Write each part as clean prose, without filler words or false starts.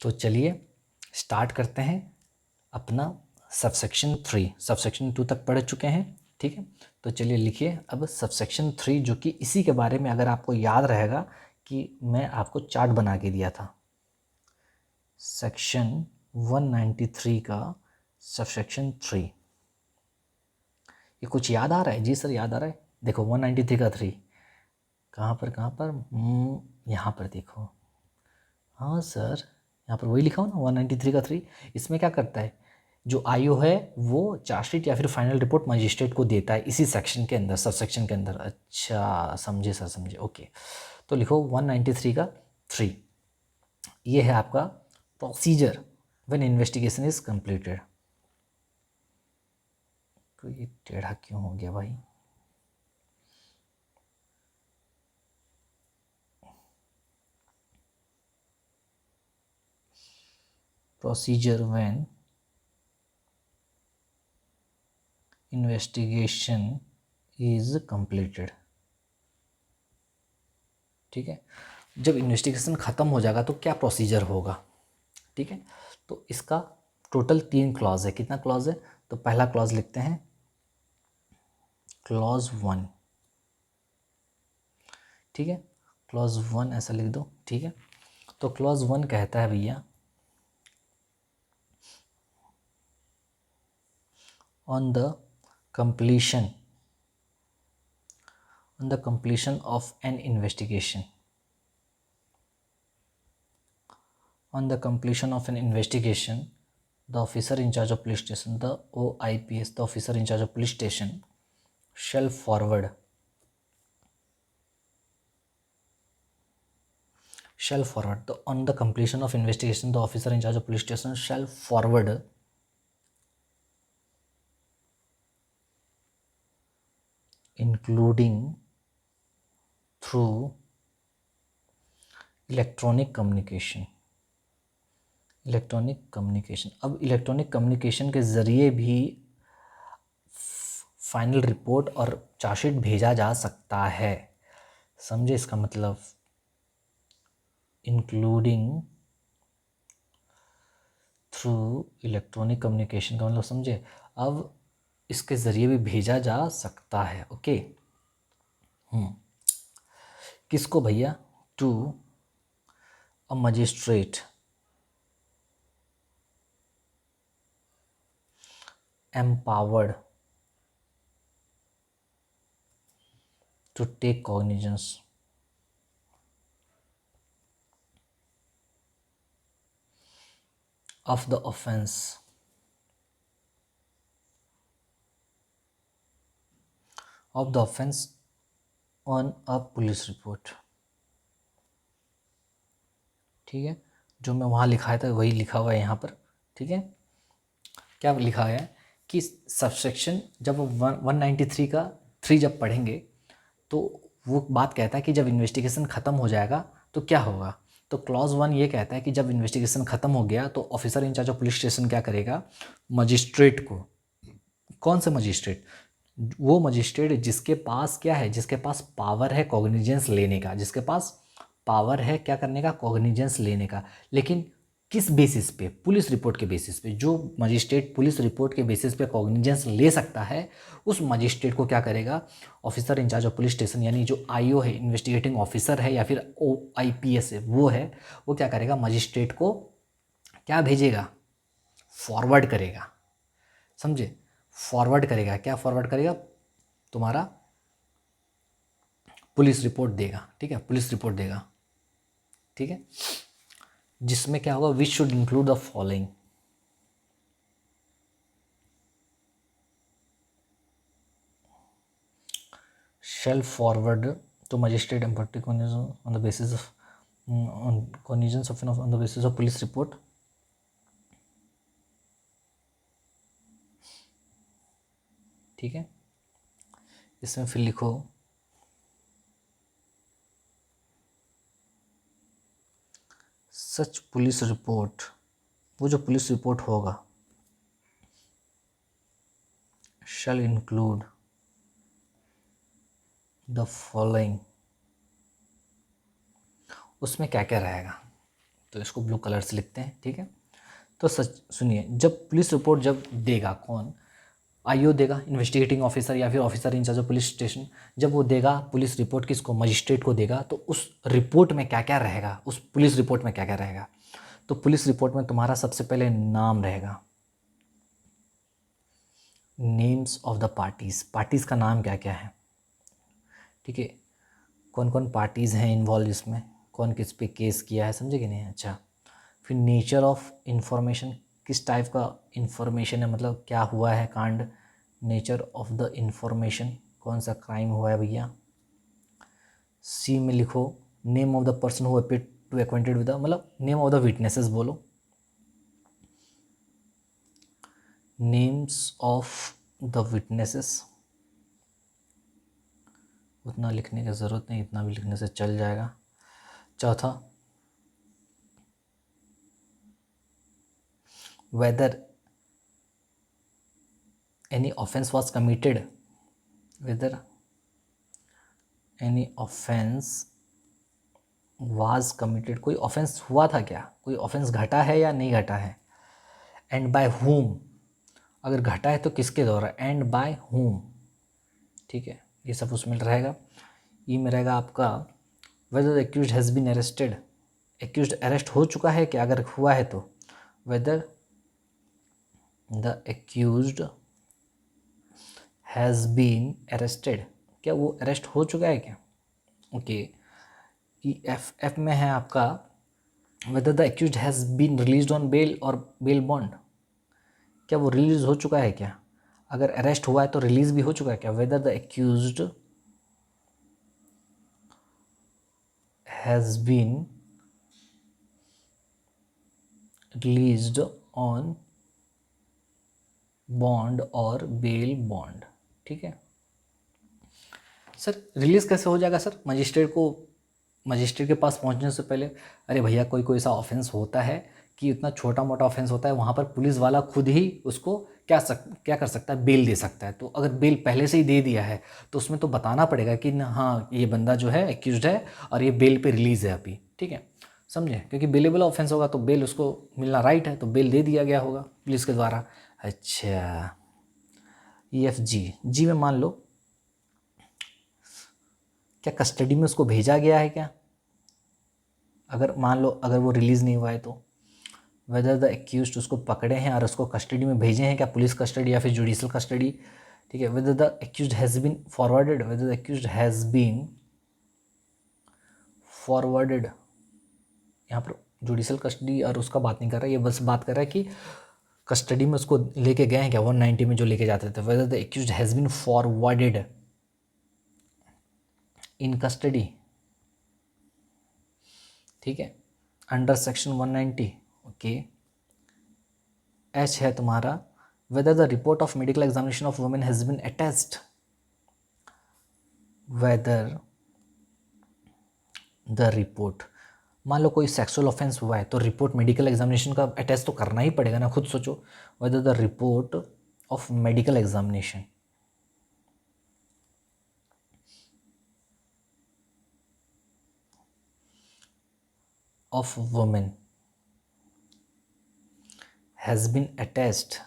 तो चलिए स्टार्ट करते हैं अपना सबसेक्शन 3। सबसेक्शन 2 तक पढ़ चुके हैं, ठीक है। तो चलिए लिखिए अब सबसेक्शन 3, जो कि इसी के बारे में अगर आपको याद रहेगा कि मैं आपको चार्ट बना के दिया था। सेक्शन 193 का सबसेक्शन 3, ये कुछ याद आ रहा है? जी सर याद आ रहा है। देखो 193 का 3 कहाँ पर यहाँ पर देखो। हाँ सर, यहाँ पर वही लिखा हो ना 193 का 3। इसमें क्या करता है, जो आईओ है वो चार्जशीट या फिर फाइनल रिपोर्ट मजिस्ट्रेट को देता है इसी सेक्शन के अंदर, सब सेक्शन के अंदर। अच्छा समझे सर, समझे, ओके। तो लिखो 193 का 3, ये है आपका procedure when investigation is completed. तो ये टेढ़ा क्यों हो गया भाई? Procedure when investigation is completed, ठीक है। जब इन्वेस्टिगेशन ख़त्म हो जाएगा तो क्या प्रोसीजर होगा, ठीक है। तो इसका टोटल 3 क्लॉज है। कितना क्लॉज है? तो पहला क्लॉज लिखते हैं क्लॉज 1, ठीक है। क्लॉज 1 ऐसा लिख दो, ठीक है। तो क्लॉज 1 कहता है भैया, on the completion of N investigation, on the completion of an investigation, the officer in charge of police station, the OIPS, the officer in charge of police station shall forward on the completion of investigation, the officer in charge of police station shall forward including through electronic communication. अब electronic communication के ज़रिए भी final report और chargesheet भेजा जा सकता है। समझे इसका मतलब? इंक्लूडिंग थ्रू इलेक्ट्रॉनिक कम्युनिकेशन का मतलब समझे? अब इसके ज़रिए भी भेजा जा सकता है, ओके। किसको भैया? To a magistrate empowered to take cognizance of the offense on a police report, ठीक है। जो मैं वहाँ लिखा था वही लिखा हुआ है यहाँ पर, ठीक है। क्या लिखा है कि सबसेक्शन जब 193 का 3 जब पढ़ेंगे तो वो बात कहता है कि जब इन्वेस्टिगेशन ख़त्म हो जाएगा तो क्या होगा। तो क्लॉज 1 ये कहता है कि जब इन्वेस्टिगेशन ख़त्म हो गया तो officer in charge of police station क्या करेगा, मजिस्ट्रेट को, कौन सा मजिस्ट्रेट? वो मजिस्ट्रेट जिसके पास क्या है, जिसके पास पावर है कॉग्निजेंस लेने का, जिसके पास पावर है क्या करने का, कॉग्निजेंस लेने का। लेकिन किस बेसिस पे? पुलिस रिपोर्ट के बेसिस पे। जो मजिस्ट्रेट पुलिस रिपोर्ट के बेसिस पे कॉग्निजेंस ले सकता है उस मजिस्ट्रेट को क्या करेगा, officer in charge of police station, यानी जो आईओ है, इन्वेस्टिगेटिंग ऑफिसर है या फिर OIPS है, वो क्या करेगा, मजिस्ट्रेट को क्या भेजेगा, फॉरवर्ड करेगा। समझे? फॉरवर्ड करेगा। क्या फॉरवर्ड करेगा? तुम्हारा पुलिस रिपोर्ट देगा, ठीक है, पुलिस रिपोर्ट देगा, ठीक है। जिसमें क्या होगा, which should include the following, shall forward to magistrate and particular on the basis of on the basis of police report, ठीक है। इसमें फिर लिखो सच पुलिस रिपोर्ट, वो जो पुलिस रिपोर्ट होगा shall include the following, उसमें क्या क्या रहेगा, तो इसको ब्लू कलर से लिखते हैं, ठीक है। तो सच सुनिए, जब पुलिस रिपोर्ट जब देगा कौन, आईओ देगा, इन्वेस्टिगेटिंग ऑफिसर या फिर officer in charge of police station, जब वो देगा पुलिस रिपोर्ट किसको, मजिस्ट्रेट को देगा, तो उस रिपोर्ट में क्या क्या रहेगा, उस पुलिस रिपोर्ट में क्या क्या रहेगा। तो पुलिस रिपोर्ट में तुम्हारा सबसे पहले नाम रहेगा, names of the parties, parties का नाम क्या क्या है, ठीक है, कौन कौन पार्टीज़ हैं इन्वॉल्व इसमें, कौन किस पे केस किया है, समझे कि नहीं। अच्छा, फिर नेचर ऑफ इंफॉर्मेशन, किस टाइप का इंफॉर्मेशन है, मतलब क्या हुआ है कांड, नेचर ऑफ द इंफॉर्मेशन, कौन सा क्राइम हुआ है भैया। सी में लिखो name of the person who appear to acquainted with, मतलब नेम ऑफ द विटनेसेस बोलो, नेम्स ऑफ द विटनेसेस, उतना लिखने की ज़रूरत नहीं, इतना भी लिखने से चल जाएगा। चौथा, whether any offense was committed, whether any offense was committed, कोई ऑफेंस हुआ था क्या, कोई ऑफेंस घटा है या नहीं घटा है, एंड बाय whom, अगर घटा है तो किसके द्वारा, एंड बाय whom, ठीक है, ये सब उसमें रहेगा। ई में रहेगा आपका whether the accused has been arrested, accused arrest हो चुका है क्या, अगर हुआ है तो whether the accused has been arrested, क्या वो अरेस्ट हो चुका है क्या। ओके, एफ में है आपका whether the accused has been released on bail और bail bond, क्या वो रिलीज हो चुका है क्या, अगर अरेस्ट हुआ है तो रिलीज भी हो चुका है क्या, whether the accused has been released on bond और bail bond, ठीक है। सर रिलीज कैसे हो जाएगा सर, मजिस्ट्रेट के पास पहुंचने से पहले, अरे भैया कोई कोई सा ऑफेंस होता है कि इतना छोटा मोटा ऑफेंस होता है, वहाँ पर पुलिस वाला खुद ही उसको क्या कर सकता है, बेल दे सकता है। तो अगर बेल पहले से ही दे दिया है तो उसमें तो बताना पड़ेगा कि ना हाँ ये बंदा जो है एक्यूज्ड है और ये बेल पे रिलीज़ है अभी, ठीक है, समझे, क्योंकि बेलेबल ऑफेंस होगा तो बेल उसको मिलना राइट है, तो बेल दे दिया गया होगा पुलिस के द्वारा। अच्छा, जी में मान लो क्या कस्टडी में उसको भेजा गया है क्या, अगर मान लो अगर वो रिलीज़ नहीं हुआ है तो वेदर द एक्यूज्ड, उसको पकड़े हैं और उसको कस्टडी में भेजे हैं क्या, पुलिस कस्टडी या फिर जुडिशल कस्टडी, ठीक है। Whether the accused has been forwarded, whether the accused has been forwarded, यहाँ पर जुडिशल कस्टडी और उसका बात नहीं कर रहा है, ये बस बात कर रहा है कि कस्टडी में उसको लेके गए हैं क्या, 190 में जो लेके जाते थे। Whether the accused has been forwarded in custody, ठीक है, अंडर सेक्शन 190, ओके। एच है तुम्हारा whether the report of medical examination of women has been attached, whether the report, मान लो कोई सेक्सुअल ऑफेंस हुआ है तो रिपोर्ट मेडिकल एग्जामिनेशन का अटैच तो करना ही पड़ेगा ना, खुद सोचो, whether the report of medical examination of women has been attached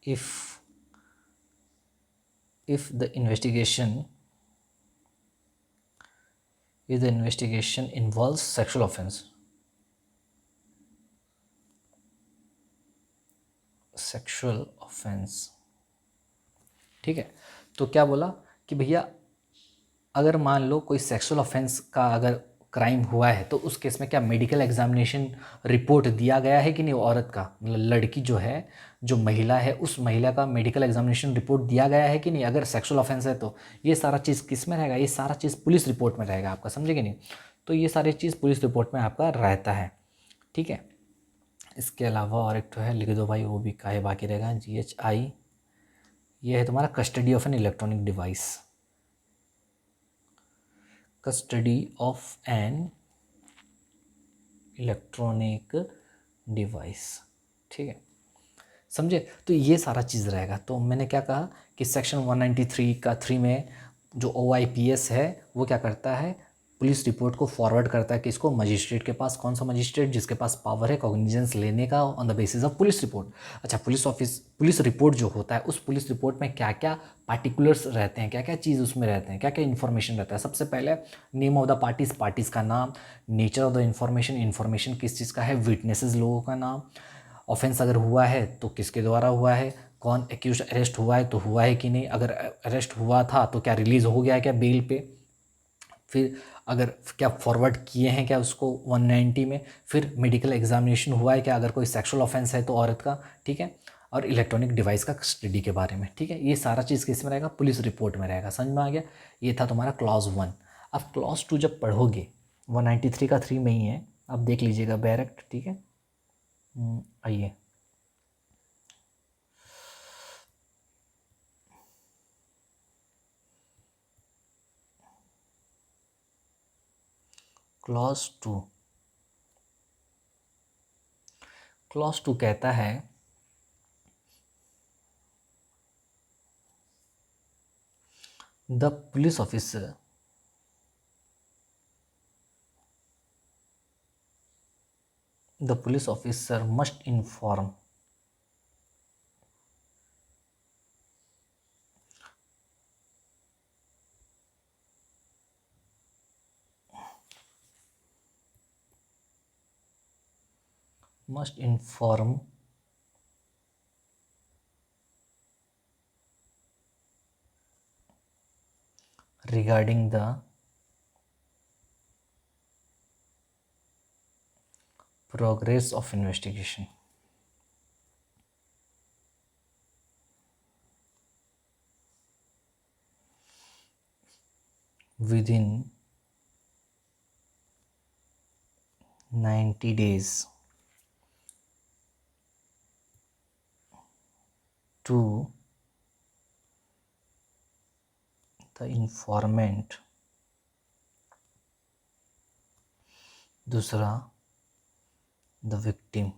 if the investigation involves sexual offense, ठीक है। तो क्या बोला कि भैया अगर मान लो कोई सेक्सुअल ऑफेंस का अगर क्राइम हुआ है तो उस केस में क्या मेडिकल एग्जामिनेशन रिपोर्ट दिया गया है कि नहीं, औरत का मतलब लड़की जो है, जो महिला है, उस महिला का मेडिकल एग्जामिनेशन रिपोर्ट दिया गया है कि नहीं, अगर सेक्सुअल ऑफेंस है तो ये सारा चीज़ किस में रहेगा, ये सारा चीज़ पुलिस रिपोर्ट में रहेगा आपका, समझे कि नहीं। तो ये सारी चीज़ पुलिस रिपोर्ट में आपका रहता है, ठीक है। इसके अलावा और एक तो है, लिख दो भाई, वो भी काहे बाकी रहेगा, GHI, ये है तुम्हारा custody of an electronic device, custody of an electronic device, ठीक है। समझे। तो ये सारा चीज़ रहेगा। तो मैंने क्या कहा कि सेक्शन 193 का 3 में जो OIPS है वो क्या करता है, पुलिस रिपोर्ट को फॉरवर्ड करता है किसको, मजिस्ट्रेट के पास। कौन सा मजिस्ट्रेट, जिसके पास पावर है कॉग्निजेंस लेने का on the basis of police report. अच्छा, पुलिस रिपोर्ट जो होता है, उस पुलिस रिपोर्ट में क्या क्या पार्टिकुलर्स रहते हैं, क्या क्या चीज़ उसमें रहते हैं, क्या क्या इन्फॉर्मेशन रहता है। सबसे पहले नेम ऑफ द पार्टीज़ का नाम, नेचर ऑफ द इन्फॉर्मेशन किस चीज़ का है, विटनेसेस लोगों का नाम, ऑफेंस अगर हुआ है तो किसके द्वारा हुआ है, कौन एक्यूज अरेस्ट हुआ है तो हुआ है कि नहीं, अगर अरेस्ट हुआ था तो क्या रिलीज़ हो गया है क्या बेल पे, फिर अगर क्या फॉरवर्ड किए हैं क्या उसको 190 में, फिर मेडिकल एग्जामिनेशन हुआ है क्या, अगर कोई सेक्सुअल ऑफेंस है तो औरत का, ठीक है, और इलेक्ट्रॉनिक डिवाइस का कस्टडी के बारे में, ठीक है। ये सारा चीज़ किस में रहेगा, पुलिस रिपोर्ट में रहेगा। समझ में आ गया। ये था तुम्हारा क्लॉज 1। अब क्लॉज 2 जब पढ़ोगे, 193 का 3 में ही है, अब देख लीजिएगा डायरेक्ट, ठीक है। आइए, क्लॉज 2, क्लॉज 2 कहता है the police officer must inform must inform regarding the progress of investigation within 90 days to the informant। दूसरा, द विक्टिम।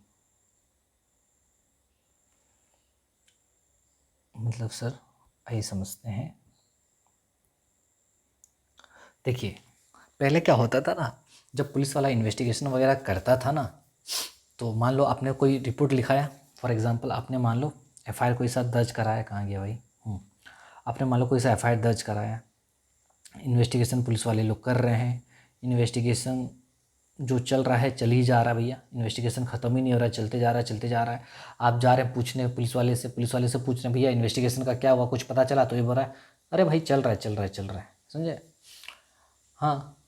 मतलब सर आइए समझते हैं। देखिए, पहले क्या होता था ना, जब पुलिस वाला इन्वेस्टिगेशन वगैरह करता था ना, तो मान लो आपने कोई रिपोर्ट लिखाया, फॉर एग्जांपल आपने मान लो FIR कोई सा दर्ज कराया, कहाँ गया भाई, आपने मान लो कोई सा FIR दर्ज कराया, इन्वेस्टिगेशन पुलिस वाले लोग कर रहे हैं, इन्वेस्टिगेशन जो चल रहा है चल ही जा रहा है भैया, इन्वेस्टिगेशन ख़त्म ही नहीं हो रहा है, चलते जा रहा है चलते जा रहा है। आप जा रहे हैं पूछने पुलिस वाले से पूछ रहे हैं भैया इन्वेस्टिगेशन का क्या हुआ, कुछ पता चला, तो ये बोल रहा है अरे भाई चल रहा है चल रहा है चल रहा है, समझे। हाँ,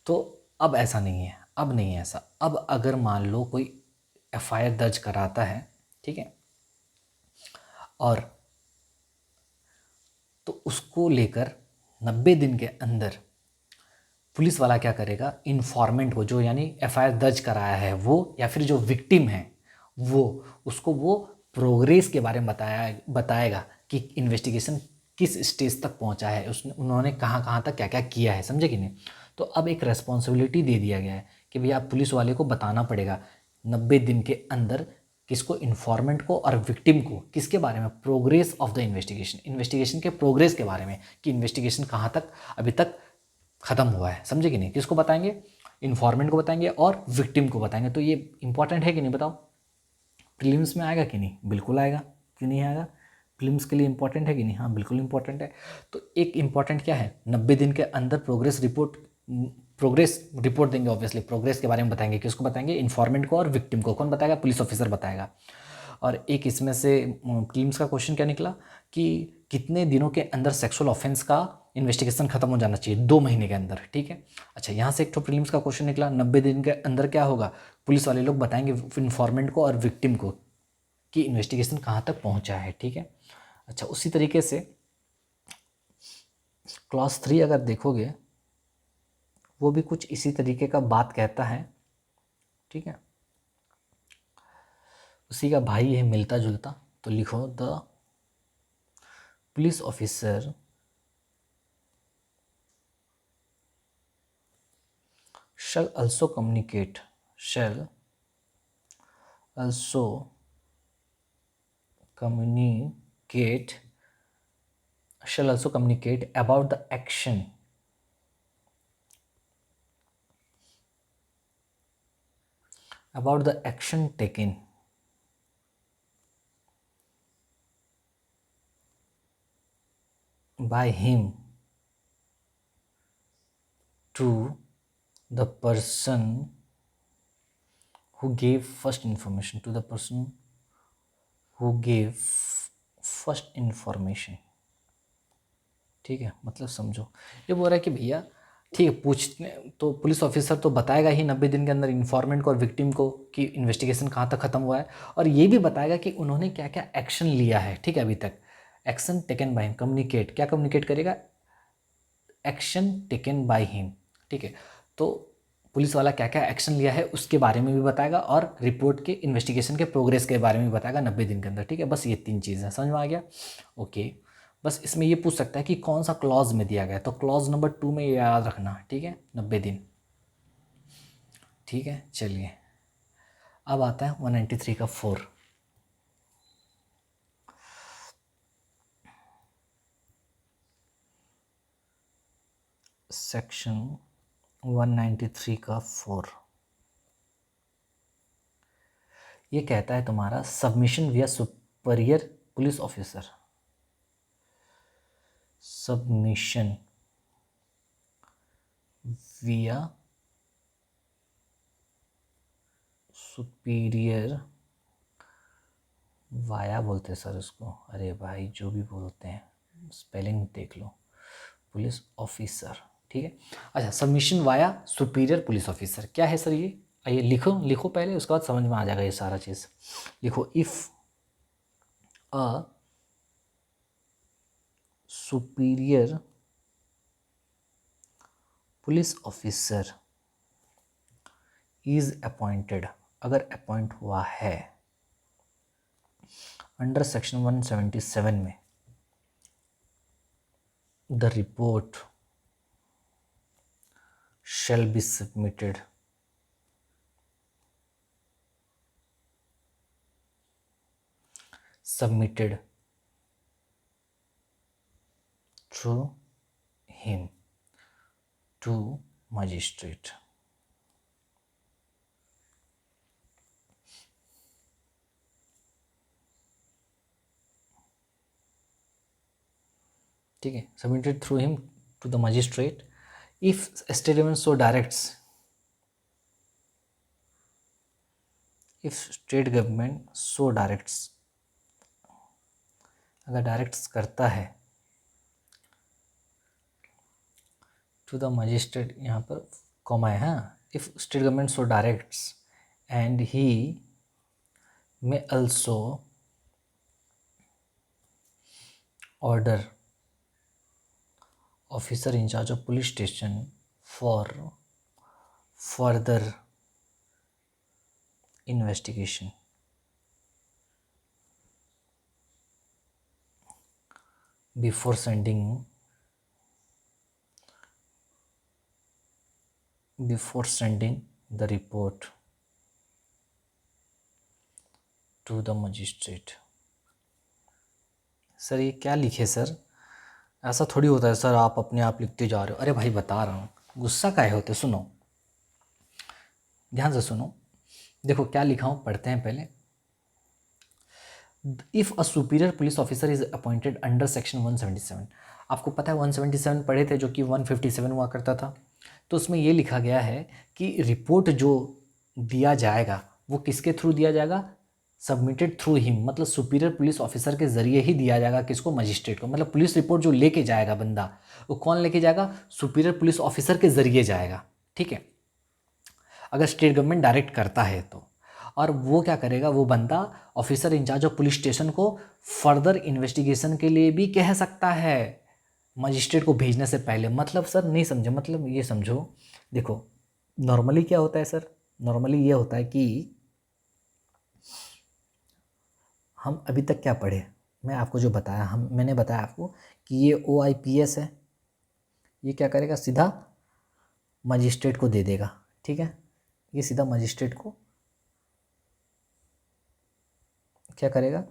तो अब ऐसा नहीं है, अब नहीं है ऐसा। अब अगर मान लो कोई FIR दर्ज कराता है, ठीक है, और तो उसको लेकर 90 दिन के अंदर पुलिस वाला क्या करेगा, इन्फॉर्मेंट को, जो यानी FIR दर्ज कराया है वो, या फिर जो विक्टिम है वो, उसको वो प्रोग्रेस के बारे में बताएगा कि इन्वेस्टिगेशन किस स्टेज तक पहुंचा है, उन्होंने कहाँ कहाँ तक क्या क्या किया है, समझे कि नहीं। तो अब एक रेस्पॉन्सिबिलिटी दे दिया गया है कि भैया आप पुलिस वाले को बताना पड़ेगा 90 दिन के अंदर, किसको, इन्फॉर्मेंट को और विक्टिम को, किसके बारे में, प्रोग्रेस ऑफ द इन्वेस्टिगेशन के प्रोग्रेस के बारे में, कि इन्वेस्टिगेशन कहाँ तक अभी तक ख़त्म हुआ है, समझे कि नहीं। किसको बताएंगे, इन्फॉर्मेंट को बताएंगे और विक्टिम को बताएंगे। तो ये इंपॉर्टेंट है कि नहीं, बताओ। प्रीलिम्स में आएगा कि नहीं, बिल्कुल आएगा, क्यों नहीं आएगा। प्रीलिम्स के लिए इंपॉर्टेंट है कि नहीं, हाँ बिल्कुल इंपॉर्टेंट है। तो एक इंपॉर्टेंट क्या है, 90 दिन के अंदर प्रोग्रेस रिपोर्ट देंगे, ऑब्वियसली प्रोग्रेस के बारे में बताएंगे, किसको बताएंगे, इन्फॉर्मेंट को और विक्टिम को। कौन बताएगा, पुलिस ऑफिसर बताएगा। और एक इसमें से प्रीलिम्स का क्वेश्चन क्या निकला कि कितने दिनों के अंदर सेक्सुअल ऑफेंस का इन्वेस्टिगेशन खत्म हो जाना चाहिए, 2 महीने के अंदर, ठीक है। अच्छा, यहाँ से एक तो प्रीलिम्स का क्वेश्चन निकला, 90 दिन के अंदर क्या होगा, पुलिस वाले लोग बताएंगे इन्फॉर्मेंट को और विक्टिम को कि इन्वेस्टिगेशन कहाँ तक पहुँचा है, ठीक है। अच्छा, उसी तरीके से क्लास 3 अगर देखोगे, वो भी कुछ इसी तरीके का बात कहता है, ठीक है। उसी का भाई है, मिलता जुलता। तो लिखो, the police officer shall also communicate shall also communicate about the action taken by him to the person who gave first information, to the person who gave first information। ठीक है, मतलब समझो, ये बोल रहा है कि भैया ठीक है, पूछने तो पुलिस ऑफिसर तो बताएगा ही 90 दिन के अंदर इन्फॉर्मेंट को और विक्टिम को कि इन्वेस्टिगेशन कहाँ तक खत्म हुआ है, और ये भी बताएगा कि उन्होंने क्या क्या एक्शन लिया है। ठीक है, अभी तक action taken by him, communicate, क्या कम्युनिकेट करेगा, एक्शन टेकन बाय हिम। ठीक है, तो पुलिस वाला क्या क्या एक्शन लिया है उसके बारे में भी बताएगा, और रिपोर्ट के इन्वेस्टिगेशन के प्रोग्रेस के बारे में भी बताएगा 90 दिन के अंदर। ठीक है, बस ये 3 चीज़ें समझ में आ गया। ओके, बस इसमें ये पूछ सकता है कि कौन सा क्लॉज में दिया गया, तो क्लॉज नंबर 2 में ये याद रखना। ठीक है, 90 दिन। ठीक है, चलिए अब आता है 193 का 4। सेक्शन 193 का 4 ये कहता है तुम्हारा सबमिशन विया सुपीरियर पुलिस ऑफिसर, सबमिशन विया सुपीरियर, वाया बोलते हैं सर इसको, अरे भाई जो भी बोलते हैं स्पेलिंग देख लो, पुलिस ऑफिसर। ठीक है, अच्छा, submission via superior police officer क्या है सर ये, आइए लिखो पहले, उसके बाद समझ में आ जाएगा ये सारा चीज़। लिखो, if a superior police officer is appointed, अगर अपॉइंट हुआ है अंडर सेक्शन 177 में, the report shall be submitted through him to magistrate। ठीक है, submitted through him to the magistrate if state government so directs, if state government so directs, अगर directs करता है to the magistrate, यहाँ पर comma है, हाँ, if state government so directs and he may also order officer in charge of police station for further investigation before sending the report to the magistrate। Sir ये क्या लिखे sir, ऐसा थोड़ी होता है सर, आप अपने आप लिखते जा रहे हो। अरे भाई बता रहा हूँ, गुस्सा काहे होते, सुनो ध्यान से सुनो, देखो क्या लिखा हूँ, पढ़ते हैं पहले। If a superior police officer is appointed under section 177, आपको पता है 177 पढ़े थे जो कि 157 हुआ करता था, तो उसमें ये लिखा गया है कि रिपोर्ट जो दिया जाएगा वो किसके थ्रू दिया जाएगा, सबमिटेड थ्रू हिम, मतलब सुपीरियर पुलिस ऑफिसर के ज़रिए ही दिया जाएगा। किसको, मजिस्ट्रेट को, मतलब पुलिस रिपोर्ट जो लेके जाएगा बंदा, वो कौन लेके जाएगा, सुपीरियर पुलिस ऑफिसर के ज़रिए जाएगा। ठीक है, अगर स्टेट गवर्नमेंट डायरेक्ट करता है तो, और वो क्या करेगा, वो बंदा officer in charge of police station को फर्दर इन्वेस्टिगेशन के लिए भी कह सकता है मजिस्ट्रेट को भेजने से पहले। मतलब सर नहीं समझे, मतलब ये समझो, देखो नॉर्मली क्या होता है सर, नॉर्मली ये होता है कि हम अभी तक क्या पढ़े, मैं आपको जो बताया, मैंने बताया आपको कि ये OIPS है, ये क्या करेगा, सीधा मजिस्ट्रेट को दे देगा। ठीक है, ये सीधा मजिस्ट्रेट को क्या करेगा,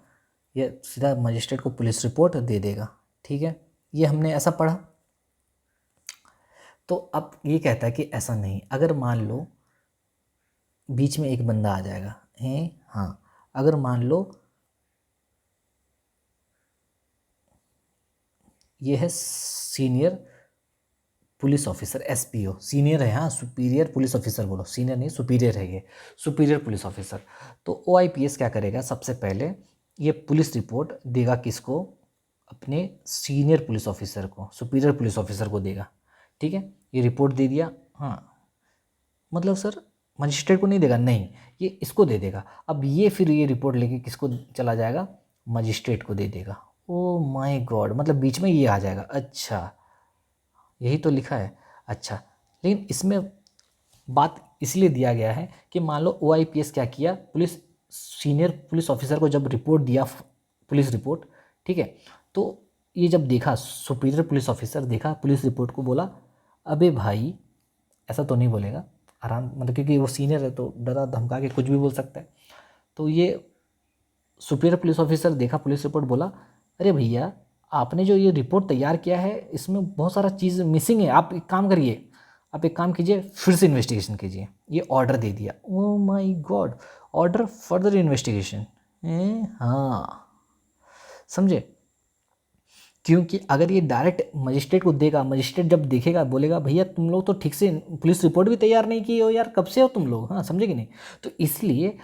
ये सीधा मजिस्ट्रेट को पुलिस रिपोर्ट दे देगा। ठीक है, ये हमने ऐसा पढ़ा। तो अब ये कहता है कि ऐसा नहीं, अगर मान लो बीच में एक बंदा आ जाएगा है, हाँ, अगर मान लो ये है senior police officer, SPO, senior है, हाँ, सुपीरियर पुलिस ऑफिसर बोलो, सीनियर नहीं सुपीरियर है, ये सुपीरियर पुलिस ऑफिसर। तो ओआईपीएस क्या करेगा, सबसे पहले ये पुलिस रिपोर्ट देगा किसको, अपने सीनियर पुलिस ऑफिसर को, सुपीरियर पुलिस ऑफिसर को देगा। ठीक है, ये रिपोर्ट दे दिया, हाँ, मतलब सर मजिस्ट्रेट को नहीं देगा, नहीं, ये इसको दे देगा। अब ये फिर ये रिपोर्ट लेके किसको चला जाएगा, मजिस्ट्रेट को दे देगा। ओ माय गॉड, मतलब बीच में ये आ जाएगा। अच्छा, यही तो लिखा है। अच्छा, लेकिन इसमें बात इसलिए दिया गया है कि मान लो ओआईपीएस क्या किया, पुलिस सीनियर पुलिस ऑफिसर को जब रिपोर्ट दिया, पुलिस रिपोर्ट, ठीक है, तो ये जब देखा, सुपीरियर पुलिस ऑफिसर देखा पुलिस रिपोर्ट को, बोला अबे भाई, ऐसा तो नहीं बोलेगा, आराम, मतलब क्योंकि वो सीनियर है तो डरा धमका के कुछ भी बोल सकता है। तो ये सुपीरियर पुलिस ऑफिसर देखा पुलिस रिपोर्ट, बोला अरे भैया, आपने जो ये रिपोर्ट तैयार किया है इसमें बहुत सारा चीज़ मिसिंग है, आप एक काम करिए, आप एक काम कीजिए, फिर से इन्वेस्टिगेशन कीजिए। ये ऑर्डर दे दिया। Oh my God, order further investigation. हाँ, समझे, क्योंकि अगर ये डायरेक्ट मजिस्ट्रेट को देगा, मजिस्ट्रेट जब देखेगा बोलेगा भैया तुम लोग तो ठीक से पुलिस रिपोर्ट भी तैयार नहीं किए हो यार, कब से हो तुम लोग, हाँ, समझे कि नहीं। तो इसलिए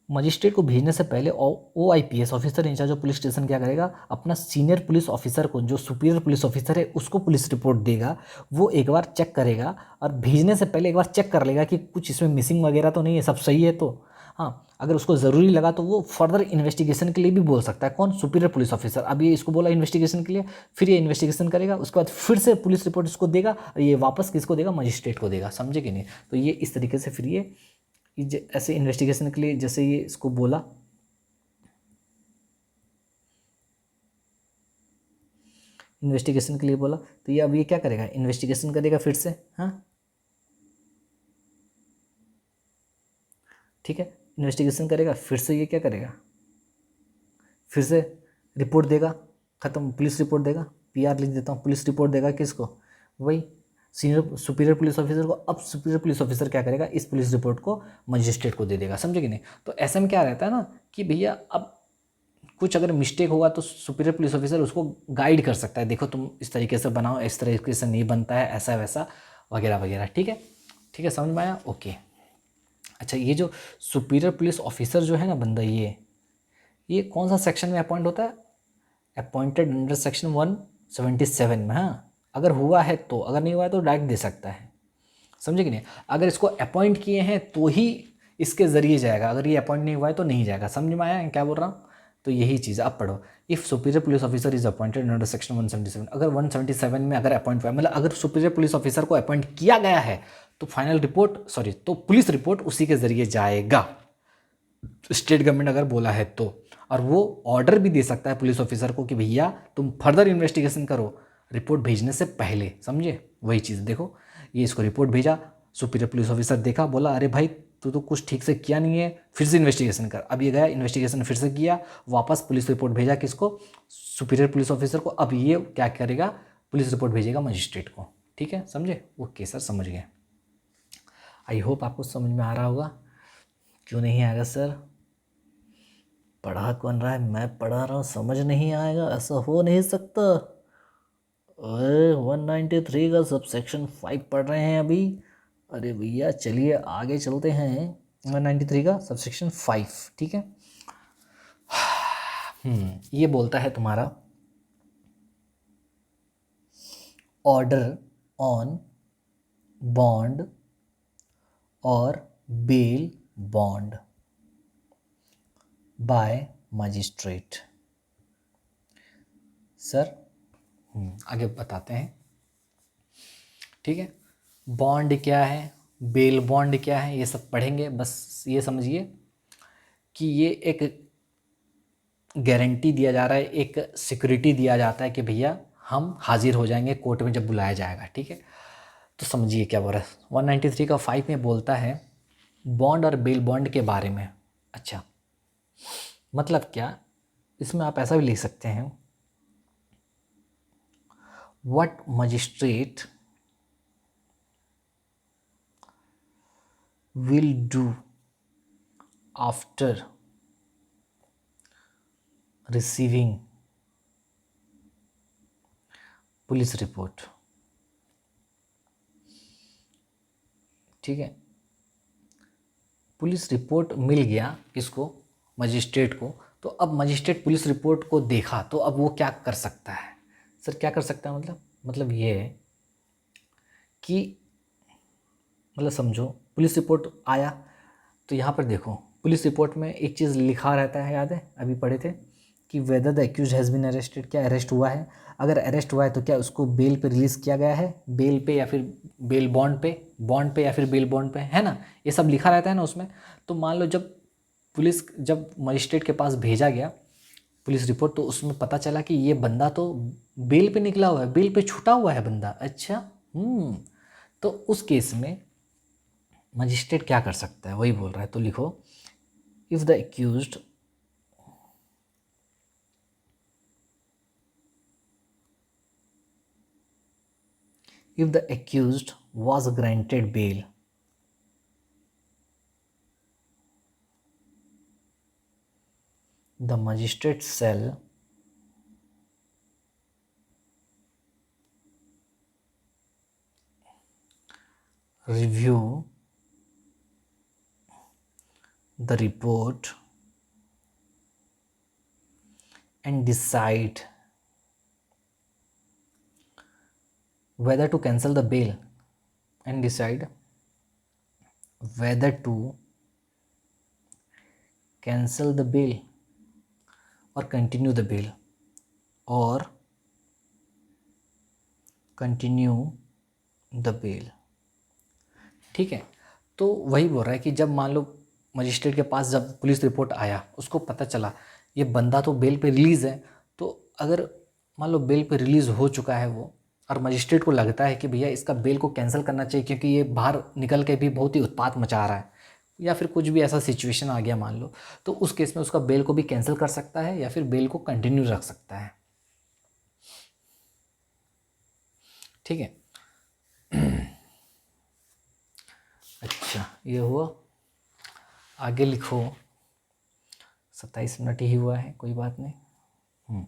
मजिस्ट्रेट को भेजने से पहले OIPS officer in charge of police station क्या करेगा, अपना सीनियर पुलिस ऑफिसर को, जो सुपीरियर पुलिस ऑफिसर है उसको पुलिस रिपोर्ट देगा, वो एक बार चेक करेगा और भेजने से पहले एक बार चेक कर लेगा कि कुछ इसमें मिसिंग वगैरह तो नहीं है, सब सही है। तो हाँ, अगर उसको ज़रूरी लगा तो वो फर्दर इन्वेस्टिगेशन के लिए भी बोल सकता है। कौन, सुपीरियर पुलिस ऑफिसर। अब ये इसको बोला इन्वेस्टिगेशन के लिए, फिर ये इन्वेस्टिगेशन करेगा, उसके बाद फिर से पुलिस रिपोर्ट इसको देगा और ये वापस किसको देगा, मजिस्ट्रेट को देगा, समझे कि नहीं। तो ये इस तरीके से फिर ये ऐसे इन्वेस्टिगेशन के लिए, जैसे ये इसको बोला, इन्वेस्टिगेशन के लिए बोला, तो ये अब ये क्या करेगा, इन्वेस्टिगेशन करेगा फिर से, हाँ, ठीक है, इन्वेस्टिगेशन करेगा, फिर से ये क्या करेगा, फिर से रिपोर्ट देगा, ख़त्म, पुलिस रिपोर्ट देगा, पीआर लिख देता हूँ, पुलिस रिपोर्ट देगा किसको, वही सीनियर सुपीरियर पुलिस ऑफिसर को। अब सुपीरियर पुलिस ऑफिसर क्या करेगा, इस पुलिस रिपोर्ट को मजिस्ट्रेट को दे देगा, समझे कि नहीं। तो ऐसे में क्या रहता है ना कि भैया अब कुछ अगर मिस्टेक होगा तो सुपीरियर पुलिस ऑफिसर उसको गाइड कर सकता है, देखो तुम इस तरीके से बनाओ, इस तरीके से नहीं बनता है, ऐसा वैसा वगैरह वगैरह। ठीक है, ठीक है, समझ में आया, ओके। अच्छा, ये जो सुपीरियर पुलिस ऑफिसर जो है ना बंदा, ये कौन सा सेक्शन में अपॉइंट होता है, अपॉइंटेड अंडर सेक्शन 177 में, हाँ, अगर हुआ है तो, अगर नहीं हुआ है तो डायरेक्ट दे सकता है, समझे कि नहीं। अगर इसको अपॉइंट किए हैं तो ही इसके ज़रिए जाएगा, अगर ये अपॉइंट नहीं हुआ है तो नहीं जाएगा, समझ में आया क्या बोल रहा हूँ। तो यही चीज़ अब पढ़ो, if superior police officer is appointed under section 177, अगर 177 में अगर अपॉइंट हुआ है, मतलब अगर सुपीरियर पुलिस ऑफिसर को अपॉइंट किया गया है तो फाइनल रिपोर्ट, सॉरी, तो पुलिस रिपोर्ट उसी के ज़रिए जाएगा, स्टेट गवर्नमेंट अगर बोला है तो। और वो ऑर्डर भी दे सकता है पुलिस ऑफिसर को कि भैया तुम फर्दर इन्वेस्टिगेशन करो, रिपोर्ट भेजने से पहले, समझे। वही चीज़ देखो, ये इसको रिपोर्ट भेजा, सुपीरियर पुलिस ऑफिसर देखा, बोला अरे भाई तू तो कुछ ठीक से किया नहीं है, फिर से इन्वेस्टिगेशन कर। अब ये गया, इन्वेस्टिगेशन फिर से किया, वापस पुलिस रिपोर्ट भेजा किसको, सुपीरियर पुलिस ऑफिसर को। अब ये क्या करेगा, पुलिस रिपोर्ट भेजेगा मजिस्ट्रेट को। ठीक है, समझे, ओके सर, समझ गए। आई होप आपको समझ में आ रहा होगा। क्यों नहीं आएगा सर, पढ़ा कौन रहा है, मैं पढ़ा रहा हूँ, समझ नहीं आएगा, ऐसा हो नहीं सकता। अरे 193 का सब सेक्शन 5 पढ़ रहे हैं अभी। अरे भैया चलिए आगे चलते हैं, 193 का सब सेक्शन 5, ठीक है। ये बोलता है तुम्हारा ऑर्डर ऑन बॉन्ड और bail bond by magistrate. Sir आगे बताते हैं, ठीक है। बॉन्ड क्या है, बेल बॉन्ड क्या है, ये सब पढ़ेंगे। बस ये समझिए कि ये एक गारंटी दिया जा रहा है, एक सिक्योरिटी दिया जाता है कि भैया हम हाजिर हो जाएंगे कोर्ट में जब बुलाया जाएगा, ठीक है। तो समझिए क्या बोल रहा है, 193 का 5 में बोलता है बॉन्ड और बेल बॉन्ड के बारे में। अच्छा, मतलब क्या, इसमें आप ऐसा भी लिख सकते हैं, what magistrate will do after receiving police report. ठीक है, पुलिस रिपोर्ट मिल गया किसको, मजिस्ट्रेट को। तो अब मजिस्ट्रेट पुलिस रिपोर्ट को देखा तो अब वो क्या कर सकता है? सर क्या कर सकता है मतलब ये है कि मतलब समझो, पुलिस रिपोर्ट आया तो यहाँ पर देखो, पुलिस रिपोर्ट में एक चीज़ लिखा रहता है, याद है अभी पढ़े थे कि whether the accused has been arrested, क्या अरेस्ट हुआ है, अगर अरेस्ट हुआ है तो क्या उसको बेल पे रिलीज़ किया गया है, बेल पे या फिर बेल बॉन्ड पे या फिर बेल बॉन्ड पे, है ना, ये सब लिखा रहता है ना उसमें। तो मान लो जब मजिस्ट्रेट के पास भेजा गया पुलिस रिपोर्ट, तो उसमें पता चला कि ये बंदा तो बेल पे निकला हुआ है, बेल पे छूटा हुआ है बंदा। अच्छा, तो उस केस में मजिस्ट्रेट क्या कर सकता है, वही बोल रहा है। तो लिखो, if the accused was granted bail, the magistrate shall review the report and decide whether to cancel the bail and decide whether to cancel the bail or continue the bail or continue the bail। ठीक है, तो वही बोल रहा है कि जब मान लो मजिस्ट्रेट के पास जब पुलिस रिपोर्ट आया, उसको पता चला ये बंदा तो बेल पे रिलीज़ है, तो अगर मान लो बेल पे रिलीज़ हो चुका है वो, और मजिस्ट्रेट को लगता है कि भैया इसका बेल को कैंसिल करना चाहिए क्योंकि ये बाहर निकल के भी बहुत ही उत्पात मचा रहा है, या फिर कुछ भी ऐसा सिचुएशन आ गया मान लो, तो उस केस में उसका बेल को भी कैंसिल कर सकता है या फिर बेल को कंटिन्यू रख सकता है। ठीक है, अच्छा ये हुआ। आगे लिखो, 27 मिनट ही हुआ है, कोई बात नहीं।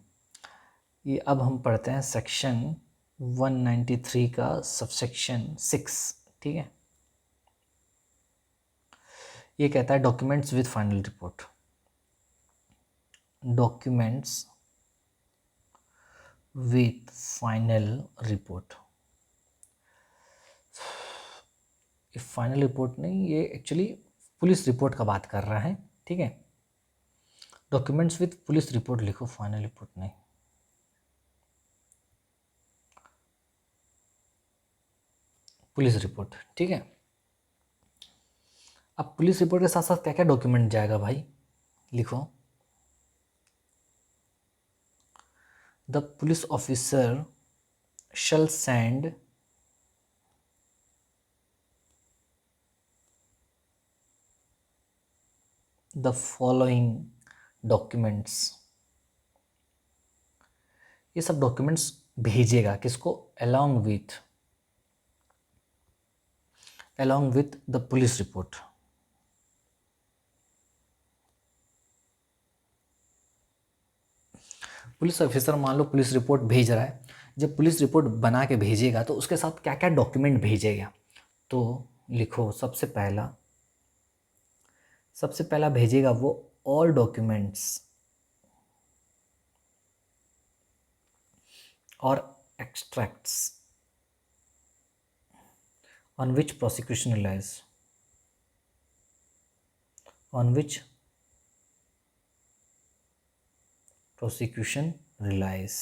ये अब हम पढ़ते हैं सेक्शन 193 का सबसेक्शन 6। ठीक है, ये कहता है documents with final report. Documents with final report, ये फाइनल रिपोर्ट नहीं, ये एक्चुअली पुलिस रिपोर्ट का बात कर रहा है। ठीक है, डॉक्यूमेंट्स विथ पुलिस रिपोर्ट लिखो, फाइनल रिपोर्ट नहीं। पुलिस रिपोर्ट, ठीक है। अब पुलिस रिपोर्ट के साथ साथ क्या क्या डॉक्यूमेंट जाएगा भाई, लिखो, the police officer shall send the following documents, ये सब डॉक्यूमेंट्स भेजेगा किसको, along with the police report. Police officer मान लो पुलिस रिपोर्ट भेज रहा है, जब पुलिस रिपोर्ट बना के भेजेगा तो उसके साथ क्या क्या डॉक्यूमेंट भेजेगा, तो लिखो, सबसे पहला भेजेगा वो ऑल डॉक्यूमेंट्स और extracts on which prosecution relies, on which prosecution relies।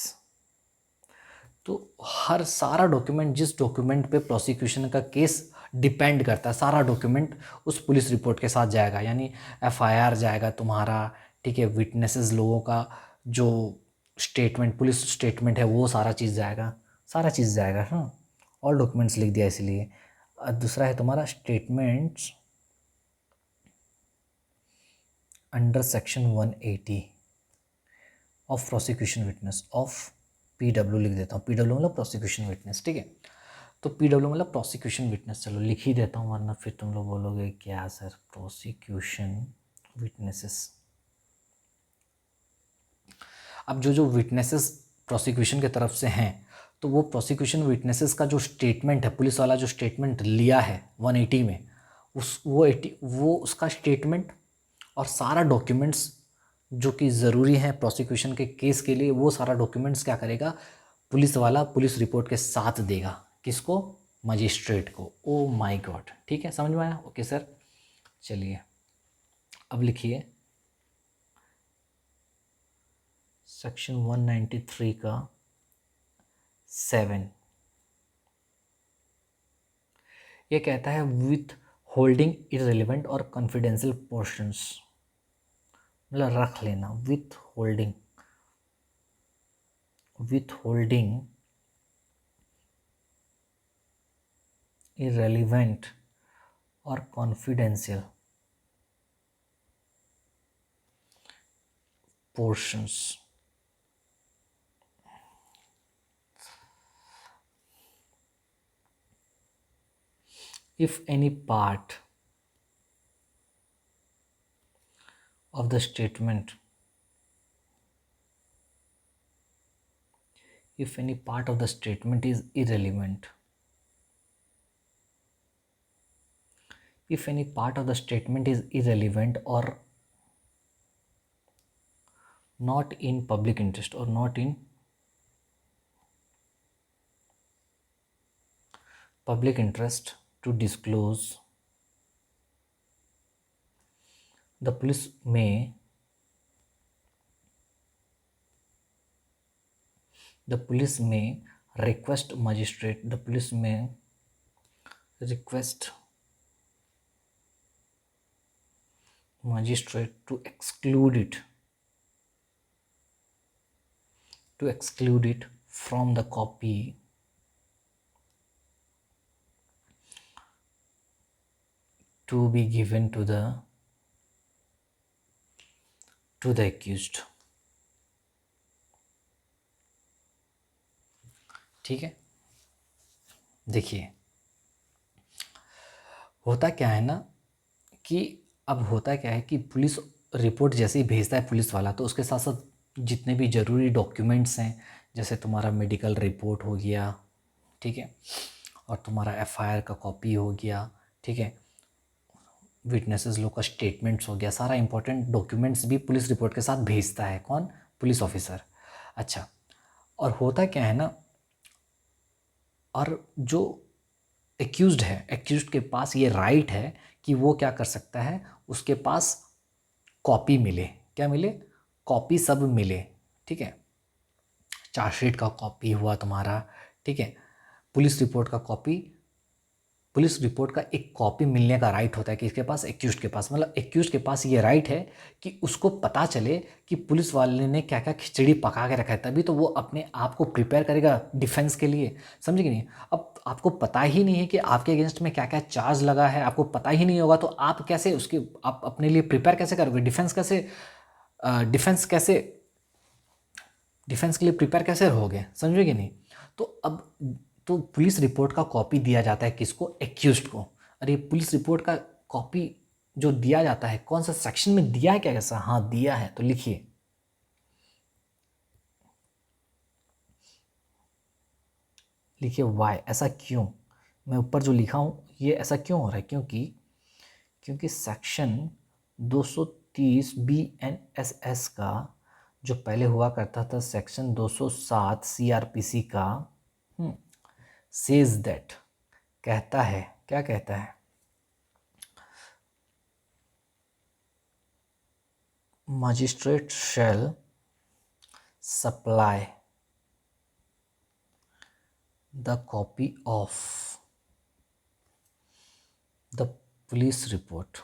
तो हर सारा डॉक्यूमेंट, जिस डॉक्यूमेंट पे प्रोसिक्यूशन का केस डिपेंड करता है, सारा डॉक्यूमेंट उस पुलिस रिपोर्ट के साथ जाएगा। यानी एफआईआर जाएगा तुम्हारा, ठीक है, विटनेसेस लोगों का जो स्टेटमेंट, पुलिस स्टेटमेंट है, वो सारा चीज़ जाएगा। हाँ, ऑल डॉक्यूमेंट्स लिख दिया इसलिए। दूसरा है तुम्हारा statements under section 180, of prosecution witness, of PW लिख देता हूँ, PW मतलब प्रोसिक्यूशन विटनेस, ठीक है। तो PW मतलब प्रोसिक्यूशन विटनेस, चलो लिख ही देता हूँ वरना फिर तुम लोग बोलोगे क्या सर प्रोसिक्यूशन विटनेसेस। अब जो विटनेसेस प्रोसिक्यूशन की तरफ से हैं, तो वो प्रोसिक्यूशन विटनेसेस का जो स्टेटमेंट है, पुलिस वाला जो स्टेटमेंट लिया है 180 में, वो उसका स्टेटमेंट और सारा डॉक्यूमेंट्स जो कि ज़रूरी हैं प्रोसिक्यूशन के केस के लिए, वो सारा डॉक्यूमेंट्स क्या करेगा पुलिस वाला, पुलिस रिपोर्ट के साथ देगा। किसको? मजिस्ट्रेट को। ओ माय गॉड, ठीक है, समझ में आया? ओके सर, चलिए अब लिखिए सेक्शन 193 का 7, ये कहता है विथ होल्डिंग इररिलेवेंट और कॉन्फिडेंशियल पोर्शंस, मतलब रख लेना, विथ होल्डिंग इररिलेवेंट और confidential portions. If any part of the statement is irrelevant, if any part of the statement is irrelevant or not in public interest or not in public interest to disclose, the police may request magistrate to exclude it from the copy to be given to the accused, ठीक है। देखिए होता क्या है ना कि अब होता क्या है कि पुलिस रिपोर्ट जैसे ही भेजता है पुलिस वाला, तो उसके साथ साथ जितने भी ज़रूरी डॉक्यूमेंट्स हैं, जैसे तुम्हारा मेडिकल रिपोर्ट हो गया, ठीक है, और तुम्हारा FIR का कॉपी हो गया, ठीक है, विटनेसेस लोग का स्टेटमेंट्स हो गया, सारा इंपॉर्टेंट डॉक्यूमेंट्स भी पुलिस रिपोर्ट के साथ भेजता है कौन? Police officer. अच्छा, और होता क्या है ना, और जो एक्यूज्ड है, एक्यूज्ड के पास ये राइट है कि वो क्या कर सकता है, उसके पास कॉपी मिले, क्या मिले? कॉपी सब मिले, ठीक है, चार्जशीट का कॉपी हुआ तुम्हारा, ठीक है, पुलिस रिपोर्ट का एक कॉपी मिलने का राइट होता है कि इसके पास, एक्यूज्ड के पास, मतलब एक्यूज्ड के पास ये राइट है कि उसको पता चले कि पुलिस वाले ने क्या क्या खिचड़ी पका के रखा है, तभी तो वो अपने आप को प्रिपेयर करेगा डिफेंस के लिए, समझे कि नहीं? अब आपको पता ही नहीं है कि आपके अगेंस्ट में क्या क्या चार्ज लगा है, आपको पता ही नहीं होगा, तो आप कैसे आप अपने लिए प्रिपेयर कैसे करोगे? डिफेंस के लिए प्रिपेयर कैसे रहोगे? समझे कि नहीं? तो अब तो पुलिस रिपोर्ट का कॉपी दिया जाता है किसको? एक्यूज्ड को। अरे पुलिस रिपोर्ट का कॉपी जो दिया जाता है, कौन सा सेक्शन में दिया है, क्या कैसा? हाँ दिया है, तो लिखिए वाई, ऐसा क्यों? मैं ऊपर जो लिखा हूँ ये ऐसा क्यों हो रहा है? क्योंकि सेक्शन 230 BNSS का जो पहले हुआ करता था, सेक्शन 207 CRPC का सेज दैट, कहता है, क्या कहता है? Magistrate shall supply the copy of the police report,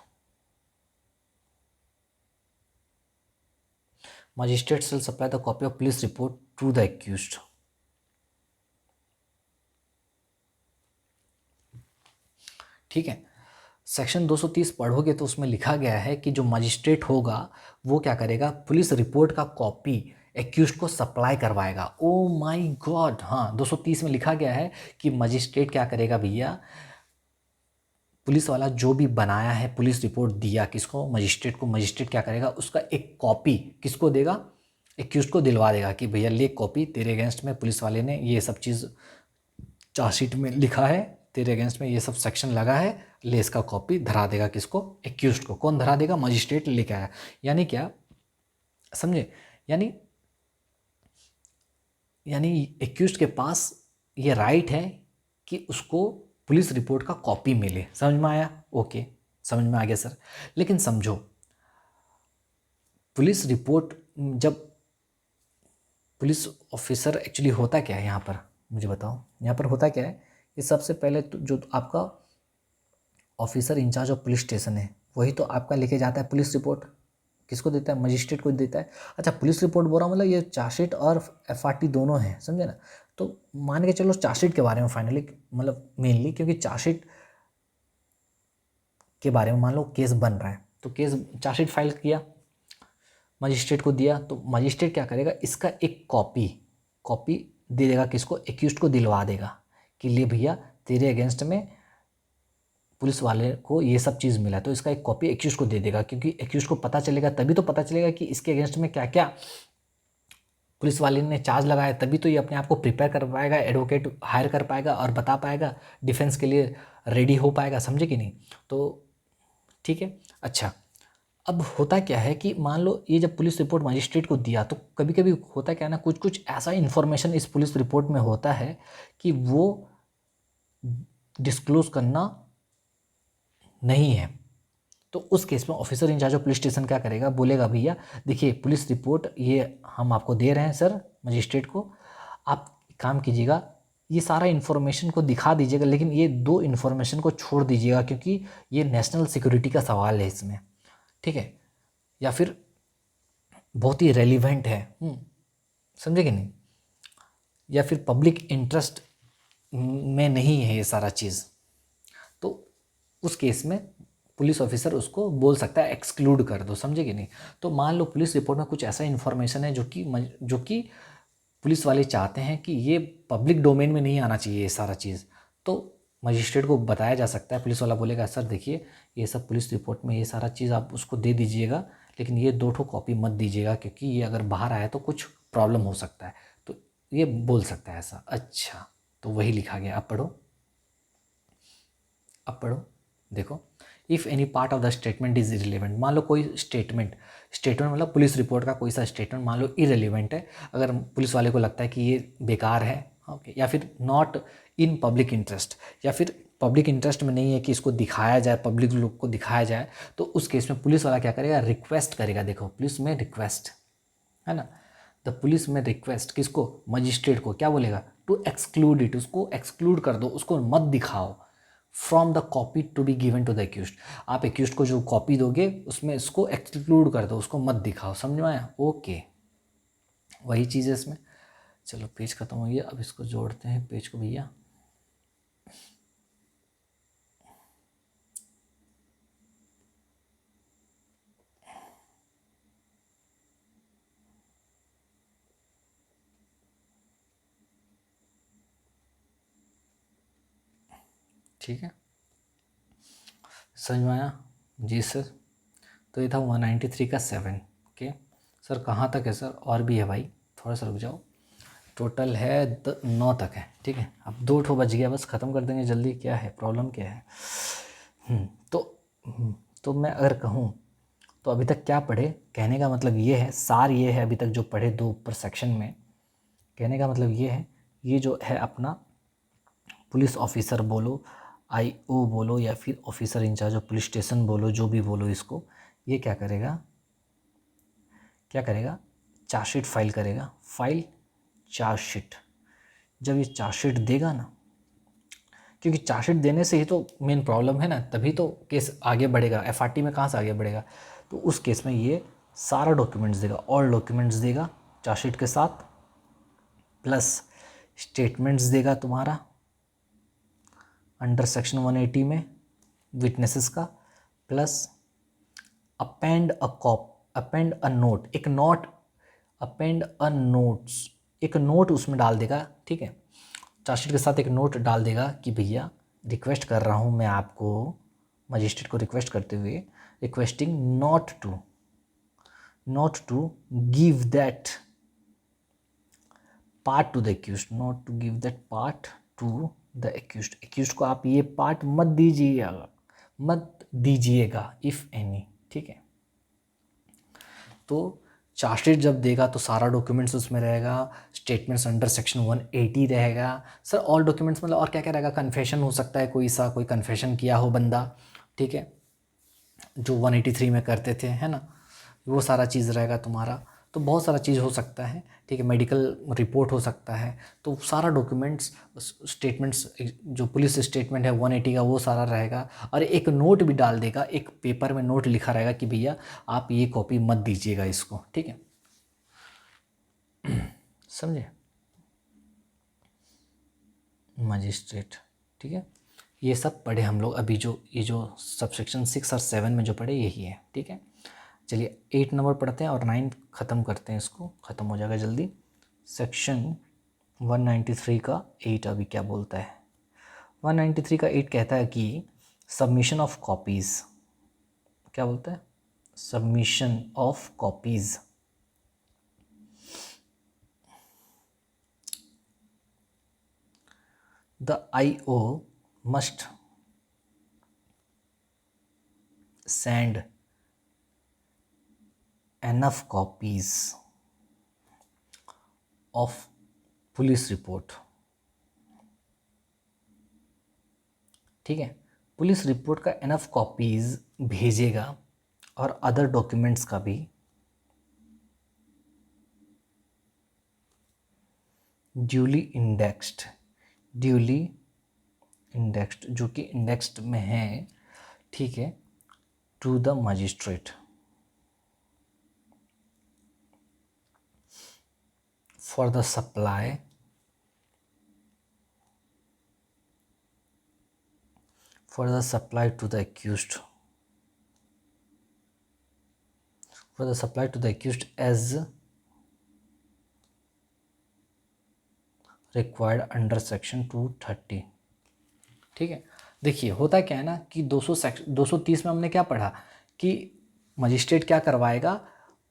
magistrate shall supply the copy of police report to the accused. ठीक है, सेक्शन 230 पढ़ोगे तो उसमें लिखा गया है कि जो मजिस्ट्रेट होगा वो क्या करेगा? पुलिस रिपोर्ट का कॉपी एक्यूज को सप्लाई करवाएगा। ओ माय गॉड, हाँ 230 में लिखा गया है कि मजिस्ट्रेट क्या करेगा भैया, पुलिस वाला जो भी बनाया है, पुलिस रिपोर्ट दिया किसको, मजिस्ट्रेट को, मजिस्ट्रेट क्या करेगा, उसका एक कॉपी किसको देगा, एक्यूज को दिलवा देगा कि भैया ले कॉपी, तेरे अगेंस्ट में पुलिस वाले ने ये सब चीज़ चार्जशीट में लिखा है, तेरे अगेंस्ट में ये सब सेक्शन लगा है, ले इसका कॉपी धरा देगा किसको, एक्यूज को। कौन धरा देगा, मजिस्ट्रेट लेके आया। यानी क्या समझे, यानी एक्यूज के पास ये राइट है कि उसको पुलिस रिपोर्ट का कॉपी मिले। समझ में आया? ओके, समझ में आ गया सर। लेकिन समझो, पुलिस रिपोर्ट जब पुलिस ऑफिसर एक्चुअली होता क्या है यहाँ पर, मुझे बताओ यहाँ पर होता क्या है। ये सबसे पहले तो जो आपका officer in charge of police station है, वही तो आपका लेके जाता है पुलिस रिपोर्ट। किसको देता है, मजिस्ट्रेट को देता है। अच्छा, पुलिस रिपोर्ट बोल रहा हूँ, मतलब ये चार्जशीट और एफआरटी दोनों हैं, समझे ना। तो मान के चलो चार्जशीट के बारे में फाइनली, मतलब मेनली, क्योंकि चार्जशीट के बारे में मान लो केस बन रहा है, तो केस चार्जशीट फाइल किया, मजिस्ट्रेट को दिया, तो मजिस्ट्रेट क्या करेगा, इसका एक कॉपी दे देगा किसको, एक्यूज्ड को दिलवा देगा कि ले भैया तेरे अगेंस्ट में पुलिस वाले को ये सब चीज़ मिला, तो इसका एक कॉपी एक्यूज को दे देगा। क्योंकि एक्यूज को पता चलेगा, तभी तो पता चलेगा कि इसके अगेंस्ट में क्या क्या पुलिस वाले ने चार्ज लगाया, तभी तो ये अपने आप को प्रिपेयर कर पाएगा, एडवोकेट हायर कर पाएगा और बता पाएगा, डिफेंस के लिए रेडी हो पाएगा। समझे कि नहीं? तो ठीक है। अच्छा, अब होता क्या है कि मान लो ये जब पुलिस रिपोर्ट मजिस्ट्रेट को दिया, तो कभी कभी होता क्या है ना, कुछ कुछ ऐसा इन्फॉर्मेशन इस पुलिस रिपोर्ट में होता है कि वो डिस्क्लोज करना नहीं है। तो उस केस में officer in charge of police station क्या करेगा, बोलेगा भैया देखिए पुलिस रिपोर्ट ये हम आपको दे रहे हैं सर, मजिस्ट्रेट को, आप काम कीजिएगा, ये सारा इन्फॉर्मेशन को दिखा दीजिएगा, लेकिन ये दो इन्फॉर्मेशन को छोड़ दीजिएगा क्योंकि ये नेशनल सिक्योरिटी का सवाल है इसमें, ठीक है, या फिर बहुत ही रेलिवेंट है, समझे कि नहीं, या फिर पब्लिक इंटरेस्ट में नहीं है ये सारा चीज़। तो उस केस में पुलिस ऑफिसर उसको बोल सकता है एक्सक्लूड कर दो। समझे कि नहीं? तो मान लो पुलिस रिपोर्ट में कुछ ऐसा इन्फॉर्मेशन है जो कि पुलिस वाले चाहते हैं कि ये पब्लिक डोमेन में नहीं आना चाहिए ये सारा चीज़, तो मजिस्ट्रेट को बताया जा सकता है। पुलिस वाला बोलेगा सर देखिए ये सब पुलिस रिपोर्ट में ये सारा चीज़ आप उसको दे दीजिएगा, लेकिन ये 2 ठो कॉपी मत दीजिएगा क्योंकि ये अगर बाहर आया तो कुछ प्रॉब्लम हो सकता है। तो ये बोल सकता है ऐसा। अच्छा, तो वही लिखा गया। अब पढ़ो, देखो, if any part of the statement is irrelevant. मान लो कोई स्टेटमेंट मतलब पुलिस रिपोर्ट का कोई सा स्टेटमेंट मान लो इरेलीवेंट है, अगर पुलिस वाले को लगता है कि ये बेकार है, ओके, या फिर नॉट इन पब्लिक इंटरेस्ट, या फिर पब्लिक इंटरेस्ट में नहीं है कि इसको दिखाया जाए, पब्लिक लोग को दिखाया जाए, तो उस केस में पुलिस वाला क्या करेगा, रिक्वेस्ट करेगा। देखो पुलिस में रिक्वेस्ट है ना, द पुलिस में रिक्वेस्ट किसको, मजिस्ट्रेट को, क्या बोलेगा, टू एक्सक्लूड इट, उसको एक्सक्लूड कर दो, उसको मत दिखाओ, from the copy to be given to the accused. आप एक्यूज्ड को जो कॉपी दोगे उसमें इसको एक्सक्लूड कर दो, उसको मत दिखाओ। समझ में आया? ओके, वही चीज़ है इसमें। चलो पेज खत्म हो गया, अब इसको जोड़ते हैं पेज को भैया। ठीक है, समझ में आया? जी सर। तो ये था 193 का 7। ओके सर, कहाँ तक है सर? और भी है भाई, थोड़ा सा रुक जाओ। टोटल है 9 तक है, ठीक है। अब 2 ठो बच गया, बस ख़त्म कर देंगे जल्दी। क्या है प्रॉब्लम, क्या है? तो मैं अगर कहूँ तो अभी तक क्या पढ़े, कहने का मतलब ये है, सार ये है अभी तक जो पढ़े 2 ऊपर सेक्शन में, कहने का मतलब ये है, ये जो है अपना पुलिस ऑफिसर बोलो, आईओ बोलो, या फिर officer in charge of police station बोलो, जो भी बोलो इसको, ये क्या करेगा, चार्जशीट फाइल करेगा। फाइल चार्जशीट, जब ये चार्जशीट देगा ना, क्योंकि चार्जशीट देने से ही तो मेन प्रॉब्लम है ना, तभी तो केस आगे बढ़ेगा। एफआरटी में कहाँ से आगे बढ़ेगा? तो उस केस में ये सारा डॉक्यूमेंट्स देगा, ऑल डॉक्यूमेंट्स देगा चार्जशीट के साथ, प्लस स्टेटमेंट्स देगा तुम्हारा अंडर सेक्शन 180 में विटनेसेस का, प्लस अपेंड अ नोट, एक नोट अपेंड अ नोट्स, एक नोट उसमें डाल देगा, ठीक है, चार्जशीट के साथ एक नोट डाल देगा कि भैया रिक्वेस्ट कर रहा हूँ मैं आपको, मजिस्ट्रेट को रिक्वेस्ट करते हुए, requesting not to give that part to the accused, not to give that part to the accused को आप ये पार्ट मत दीजिएगा इफ़ एनी, ठीक है। तो चार्जशीट जब देगा तो सारा डॉक्यूमेंट्स उसमें रहेगा, स्टेटमेंट्स अंडर सेक्शन 180 रहेगा। सर ऑल डॉक्यूमेंट्स मतलब और क्या क्या रहेगा, कन्फेशन हो सकता है, कोई कन्फेशन किया हो बंदा, ठीक है, जो 183 में करते थे, है ना, वो सारा चीज़ रहेगा तुम्हारा। तो बहुत सारा चीज़ हो सकता है, ठीक है, मेडिकल रिपोर्ट हो सकता है, तो सारा डॉक्यूमेंट्स स्टेटमेंट्स जो पुलिस स्टेटमेंट है 180 का वो सारा रहेगा। और एक नोट भी डाल देगा, एक पेपर में नोट लिखा रहेगा कि भैया आप ये कॉपी मत दीजिएगा इसको, ठीक है, समझे, मजिस्ट्रेट, ठीक है। ये सब पढ़े हम लोग अभी, जो ये जो सबसेक्शन 6 और 7 में जो पढ़े यही है, ठीक है। चलिए 8 नंबर पढ़ते हैं और 9 ख़त्म करते हैं, इसको ख़त्म हो जाएगा जल्दी। सेक्शन 193 का 8 अभी क्या बोलता है, 193 का 8 कहता है कि सबमिशन ऑफ कॉपीज़, क्या बोलता है, submission of copies, the IO must send enough copies of police report, ठीक है, पुलिस रिपोर्ट का एनफ कॉपीज भेजेगा और अदर डॉक्यूमेंट्स का भी ड्यूली इंडेक्स्ड जो कि इंडेक्स्ड में है, ठीक है, to the magistrate for the supply to the accused, as required under section 230, ठीक है। देखिए होता क्या है ना कि 230 में हमने क्या पढ़ा कि मजिस्ट्रेट क्या करवाएगा,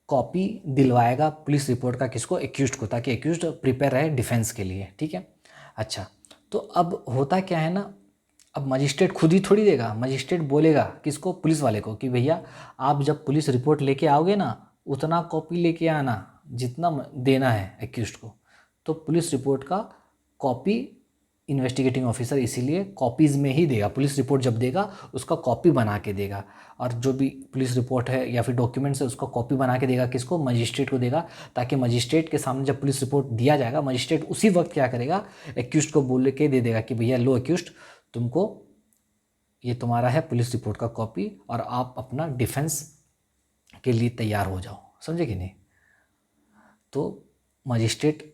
कॉपी दिलवाएगा पुलिस रिपोर्ट का किसको, एक्यूज्ड को, ताकि एक्यूज्ड प्रिपेयर रहे डिफेंस के लिए, ठीक है। अच्छा, तो अब होता क्या है ना, अब मजिस्ट्रेट खुद ही थोड़ी देगा, मजिस्ट्रेट बोलेगा किसको, पुलिस वाले को, कि भैया आप जब पुलिस रिपोर्ट लेके आओगे ना उतना कॉपी लेके आना जितना देना है एक्यूज्ड को। तो पुलिस रिपोर्ट का कॉपी इन्वेस्टिगेटिंग ऑफिसर इसीलिए कॉपीज़ में ही देगा, पुलिस रिपोर्ट जब देगा उसका कॉपी बना के देगा, और जो भी पुलिस रिपोर्ट है या फिर डॉक्यूमेंट्स है उसका कॉपी बना के देगा किसको, मजिस्ट्रेट को देगा, ताकि मजिस्ट्रेट के सामने जब पुलिस रिपोर्ट दिया जाएगा मजिस्ट्रेट उसी वक्त क्या करेगा, एक्यूज्ड को बोल के दे देगा कि भैया लो एक्यूज्ड, तुमको ये तुम्हारा है पुलिस रिपोर्ट का कॉपी और आप अपना डिफेंस के लिए तैयार हो जाओ, समझे कि नहीं। तो मजिस्ट्रेट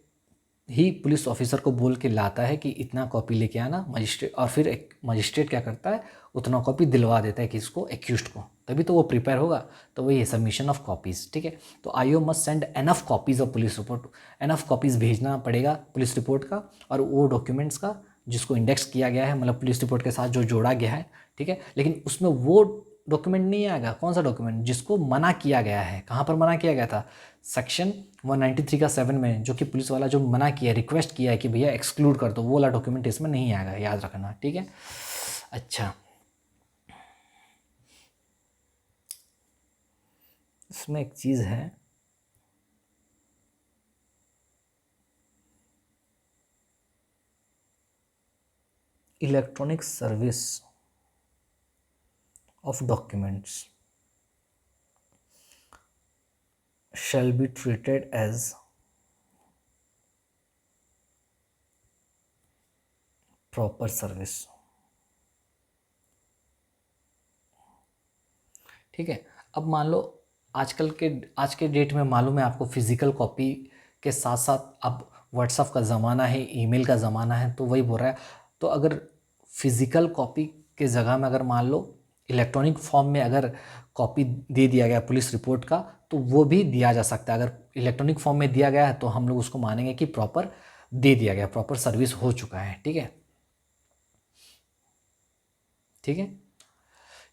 ही पुलिस ऑफिसर को बोल के लाता है कि इतना कॉपी लेके आना मजिस्ट्रेट, और फिर एक मजिस्ट्रेट क्या करता है उतना कॉपी दिलवा देता है किसको, एक्यूज्ड को, तभी तो वो प्रिपेयर होगा। तो वही है सबमिशन ऑफ कॉपीज़, ठीक है। तो IO must send enough copies of police report, enough copies भेजना पड़ेगा पुलिस रिपोर्ट का और वो डॉक्यूमेंट्स का जिसको इंडेक्स किया गया है, मतलब पुलिस रिपोर्ट के साथ जो जोड़ा गया है, ठीक है। लेकिन उसमें वो डॉक्यूमेंट नहीं आएगा, कौन सा डॉक्यूमेंट, जिसको मना किया गया है। कहाँ पर मना किया गया था, सेक्शन 193 का 7 में, जो कि पुलिस वाला जो मना किया, रिक्वेस्ट किया है कि भैया एक्सक्लूड कर दो, वो वाला डॉक्यूमेंट इसमें नहीं आएगा, याद रखना, ठीक है। अच्छा, इसमें एक चीज़ है, electronic service of documents shall be treated as proper service, ठीक है। अब मान लो आज के डेट में मालूम है आपको, फिजिकल कॉपी के साथ साथ अब व्हाट्सएप का ज़माना है, ईमेल का ज़माना है, तो वही बोल रहा है। तो अगर फिजिकल कॉपी के जगह में अगर मान लो इलेक्ट्रॉनिक फॉर्म में अगर कॉपी दे दिया गया पुलिस रिपोर्ट का, तो वो भी दिया जा सकता है। अगर इलेक्ट्रॉनिक फॉर्म में दिया गया है तो हम लोग उसको मानेंगे कि प्रॉपर दे दिया गया, प्रॉपर सर्विस हो चुका है। ठीक है, ठीक है।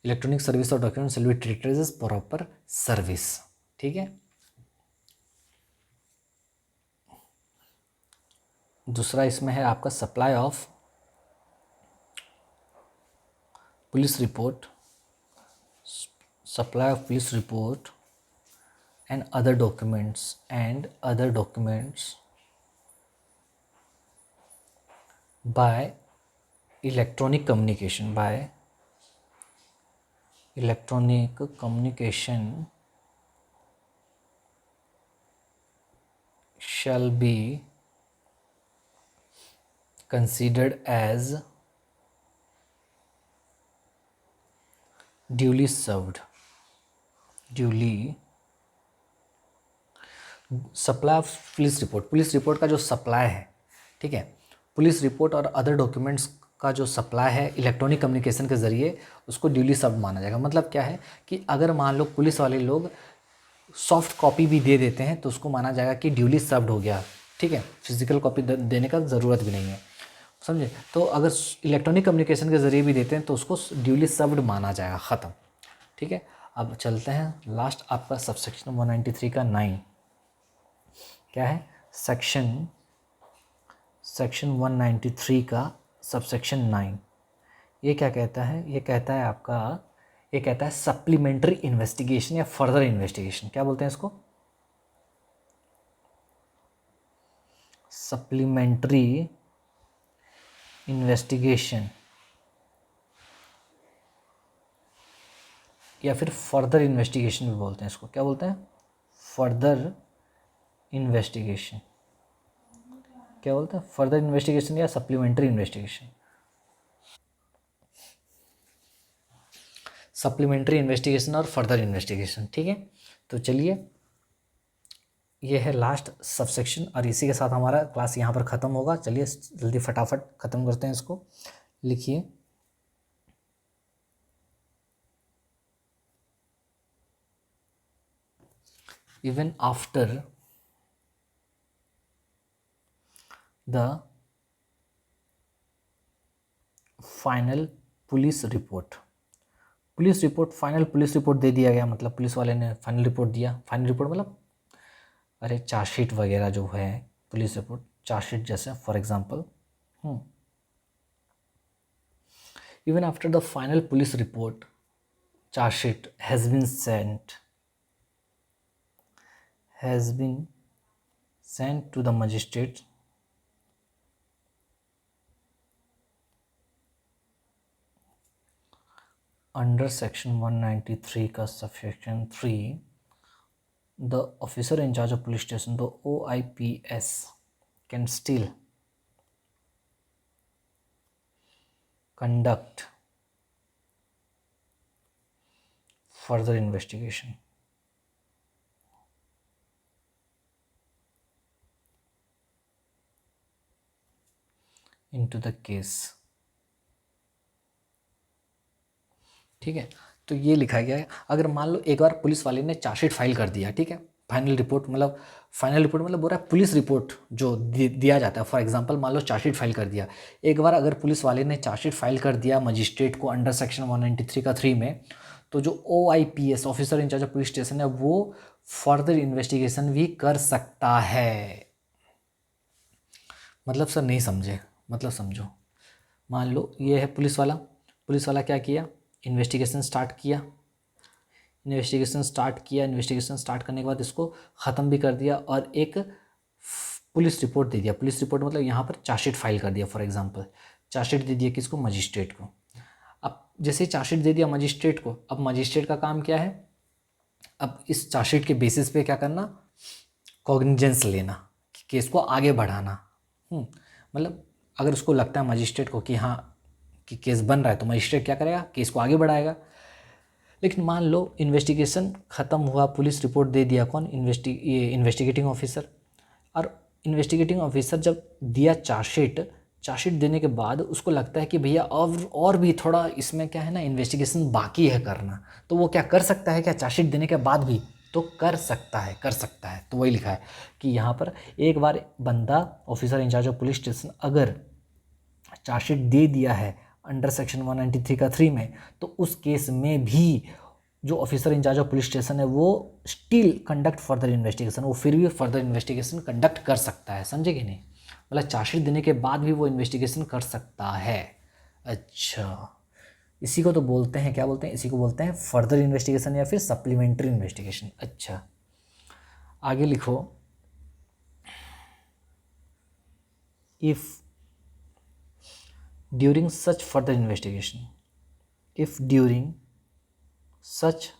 इलेक्ट्रॉनिक सर्विस और document will be treated as proper service. ठीक है। दूसरा इसमें है आपका supply of police report, supply of police report and other documents by electronic communication shall be considered as duly served, supply of police report का जो supply है, ठीक है, पुलिस रिपोर्ट और अदर डॉक्यूमेंट्स का जो सप्लाई है इलेक्ट्रॉनिक कम्युनिकेशन के ज़रिए, उसको ड्यूली सर्व्ड माना जाएगा। मतलब क्या है कि अगर मान लो पुलिस वाले लोग सॉफ्ट कॉपी भी दे देते हैं तो उसको माना जाएगा कि ड्यूली सर्व्ड हो गया। ठीक है, फिजिकल कॉपी देने का ज़रूरत भी नहीं है, समझे। तो अगर इलेक्ट्रॉनिक कम्युनिकेशन के ज़रिए भी देते हैं तो उसको ड्यूली सर्व्ड माना जाएगा, ख़त्म। ठीक है, अब चलते हैं लास्ट आपका सबसेक्शन 193 का 9 क्या है, सेक्शन 193 का सबसेक्शन 9। ये क्या कहता है, ये कहता है आपका, ये कहता है सप्लीमेंट्री इन्वेस्टिगेशन या फर्दर इन्वेस्टिगेशन। क्या बोलते हैं इसको, सप्लीमेंट्री इन्वेस्टिगेशन या फिर फर्दर इन्वेस्टिगेशन भी बोलते हैं इसको। क्या बोलते हैं, फर्दर इन्वेस्टिगेशन। क्या बोलते हैं, फर्दर इन्वेस्टिगेशन या सप्लीमेंट्री इन्वेस्टिगेशन। सप्लीमेंट्री इन्वेस्टिगेशन और फर्दर इन्वेस्टिगेशन। ठीक है, तो चलिए ये है लास्ट सबसेक्शन और इसी के साथ हमारा क्लास यहाँ पर ख़त्म होगा। चलिए जल्दी फटाफट ख़त्म करते हैं इसको। लिखिए, even after the final police report, final police report दे दिया गया, मतलब पुलिस वाले ने फाइनल रिपोर्ट दिया। फाइनल रिपोर्ट मतलब अरे चार्जशीट वगैरह जो है, पुलिस रिपोर्ट चार्जशीट जैसे for example. Even after the final police report chargesheet has been sent to the magistrate under section 193 का subsection 3, the officer in charge of police station, the OIPS, can still conduct further investigation into the case। ठीक है, तो ये लिखा गया है। अगर मान लो एक बार पुलिस वाले ने चार्जशीट फाइल कर दिया, ठीक है, फाइनल रिपोर्ट मतलब बोल रहा है पुलिस रिपोर्ट जो दिया जाता है। फॉर एग्जांपल मान लो चार्जशीट फाइल कर दिया, एक बार अगर पुलिस वाले ने चार्जशीट फाइल कर दिया मजिस्ट्रेट को अंडर सेक्शन 193 का 3 में, तो जो OIPS officer in charge of police station है वो फर्दर इन्वेस्टिगेशन भी कर सकता है। मतलब सर नहीं समझे, मतलब समझो। मान लो ये है पुलिस वाला क्या किया, इन्वेस्टिगेशन स्टार्ट स्टार्ट करने के बाद इसको ख़त्म भी कर दिया और एक पुलिस रिपोर्ट दे दिया। पुलिस रिपोर्ट मतलब यहाँ पर चार्जशीट फाइल कर दिया। फॉर एग्जांपल चार्जशीट दे दिया किसको, मजिस्ट्रेट को। अब जैसे चार्जशीट दे दिया मजिस्ट्रेट को, अब मजिस्ट्रेट का काम क्या है, अब इस चार्जशीट के बेसिस पे क्या करना, कॉग्निजेंस लेना, केस को आगे बढ़ाना। मतलब अगर उसको लगता है मजिस्ट्रेट को कि हाँ कि केस बन रहा है तो मजिस्ट्रेट क्या करेगा, केस को आगे बढ़ाएगा। लेकिन मान लो इन्वेस्टिगेशन ख़त्म हुआ, पुलिस रिपोर्ट दे दिया कौन, इन्वेस्टिगेटिंग ऑफिसर। और इन्वेस्टिगेटिंग ऑफिसर जब दिया चार्जशीट देने के बाद उसको लगता है कि भैया और भी थोड़ा इसमें क्या है ना इन्वेस्टिगेशन बाकी है करना, तो वो क्या कर सकता है क्या, चार्जशीट देने के बाद भी तो कर सकता है। तो वही लिखा है कि यहाँ पर एक बार बंदा officer in charge of police station अगर चार्जशीट दे दिया है अंडर सेक्शन 193 का 3 में, तो उस केस में भी जो officer in charge of police station है वो स्टिल कंडक्ट फर्दर इन्वेस्टिगेशन, वो फिर भी फर्दर इन्वेस्टिगेशन कंडक्ट कर सकता है, समझे कि नहीं। मतलब चार्जशीट देने के बाद भी वो इन्वेस्टिगेशन कर सकता है। अच्छा, इसी को तो बोलते हैं, क्या बोलते हैं, इसी को बोलते हैं फर्दर इन्वेस्टिगेशन या फिर सप्लीमेंट्री इन्वेस्टिगेशन। अच्छा, आगे लिखो, if during such further investigation, if during such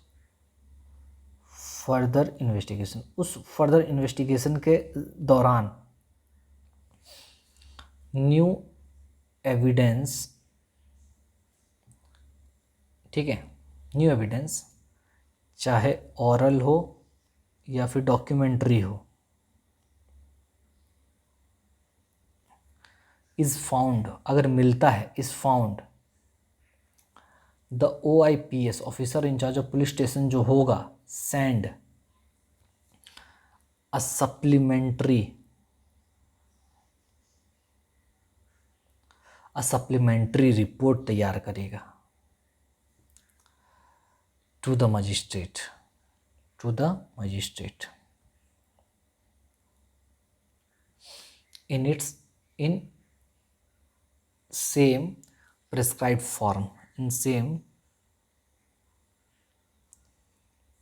further investigation, उस फर्दर इन्वेस्टिगेशन के दौरान न्यू एविडेंस, ठीक है, न्यू एविडेंस चाहे ऑरल हो या फिर डॉक्यूमेंट्री हो, इज फाउंड, अगर मिलता है, is found, the OIPS officer in charge of police station जो होगा सेंड अ सप्लीमेंट्री रिपोर्ट तैयार करेगा to the magistrate, in same prescribed form, in same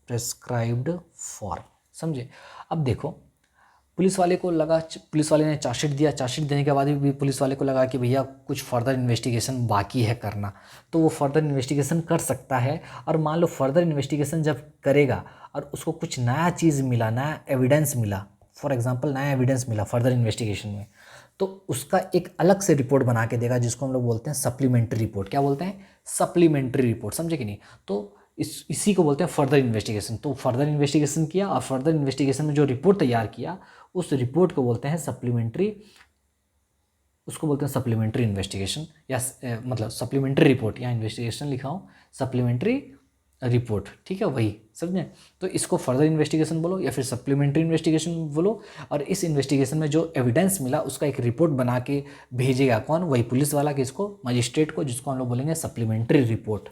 prescribed form, समझे। अब देखो, पुलिस वाले को लगा, पुलिस वाले ने चार्जशीट दिया, चार्जशीट देने के बाद भी पुलिस वाले को लगा कि भैया कुछ फर्दर इन्वेस्टिगेशन बाकी है करना, तो वो फर्दर इन्वेस्टिगेशन कर सकता है। और मान लो फर्दर इन्वेस्टिगेशन जब करेगा और उसको कुछ नया चीज़ मिला, नया एविडेंस मिला, फॉर एग्जांपल नया एविडेंस मिला फर्दर इन्वेस्टिगेशन में, तो उसका एक अलग से रिपोर्ट बना के देगा, जिसको हम लोग बोलते हैं सप्लीमेंट्री रिपोर्ट। क्या बोलते हैं, सप्लीमेंट्री रिपोर्ट, समझे कि नहीं। तो इसी को बोलते हैं फर्दर इन्वेस्टिगेशन। तो फर्दर इन्वेस्टिगेशन किया और फर्दर इन्वेस्टिगेशन में जो रिपोर्ट तैयार किया उस रिपोर्ट को बोलते हैं सप्लीमेंट्री, उसको बोलते हैं सप्लीमेंट्री इन्वेस्टिगेशन, या मतलब सप्लीमेंट्री रिपोर्ट, या इन्वेस्टिगेशन लिखा हूँ, सप्लीमेंट्री रिपोर्ट, ठीक है, वही समझे। तो इसको फर्दर इन्वेस्टिगेशन बोलो या फिर सप्लीमेंट्री इन्वेस्टिगेशन बोलो। और इस इन्वेस्टिगेशन में जो एविडेंस मिला उसका एक रिपोर्ट बना के भेजेगा कौन, वही पुलिस वाला, किसको, मजिस्ट्रेट को, जिसको हम लोग बोलेंगे सप्लीमेंट्री रिपोर्ट।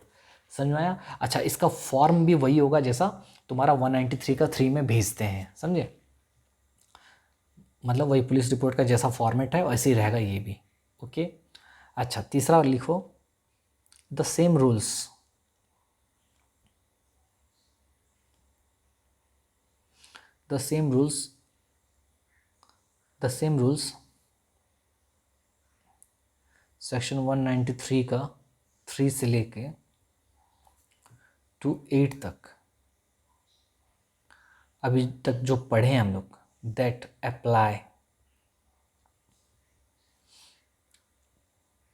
समझ में आया। अच्छा, इसका फॉर्म भी वही होगा जैसा तुम्हारा 193 का 3 में भेजते हैं, समझे। मतलब वही पुलिस रिपोर्ट का जैसा फॉर्मेट है वैसे ही रहेगा ये भी। ओके। अच्छा, तीसरा लिखो, the same rules, the same rules section 193 का 3 से लेके टू 8 तक अभी तक जो पढ़े हैं हम लोग, that apply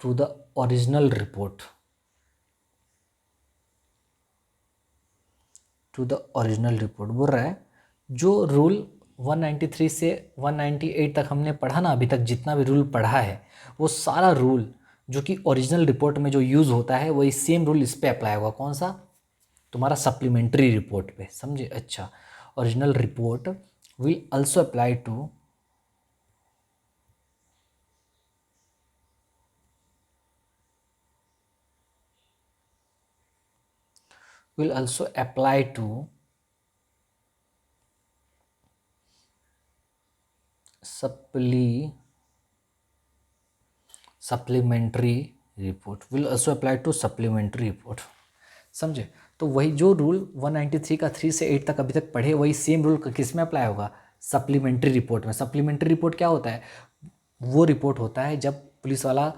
to the original report, to the original report बोल रहा है। जो रूल 193 से 198 तक हमने पढ़ा ना, अभी तक जितना भी रूल पढ़ा है वो सारा रूल जो कि ओरिजिनल रिपोर्ट में जो यूज़ होता है वही सेम रूल इस पे अप्लाई होगा। कौन सा, तुम्हारा सप्लीमेंट्री रिपोर्ट पे, समझे। अच्छा, original report will also apply to supplementary report, will also apply to supplementary report, समझे। तो वही जो रूल 193 का 3 से 8 तक अभी तक पढ़े वही सेम रूल किस में अप्लाई होगा, सप्लीमेंट्री रिपोर्ट में। सप्लीमेंट्री रिपोर्ट क्या होता है, वो रिपोर्ट होता है जब पुलिस वाला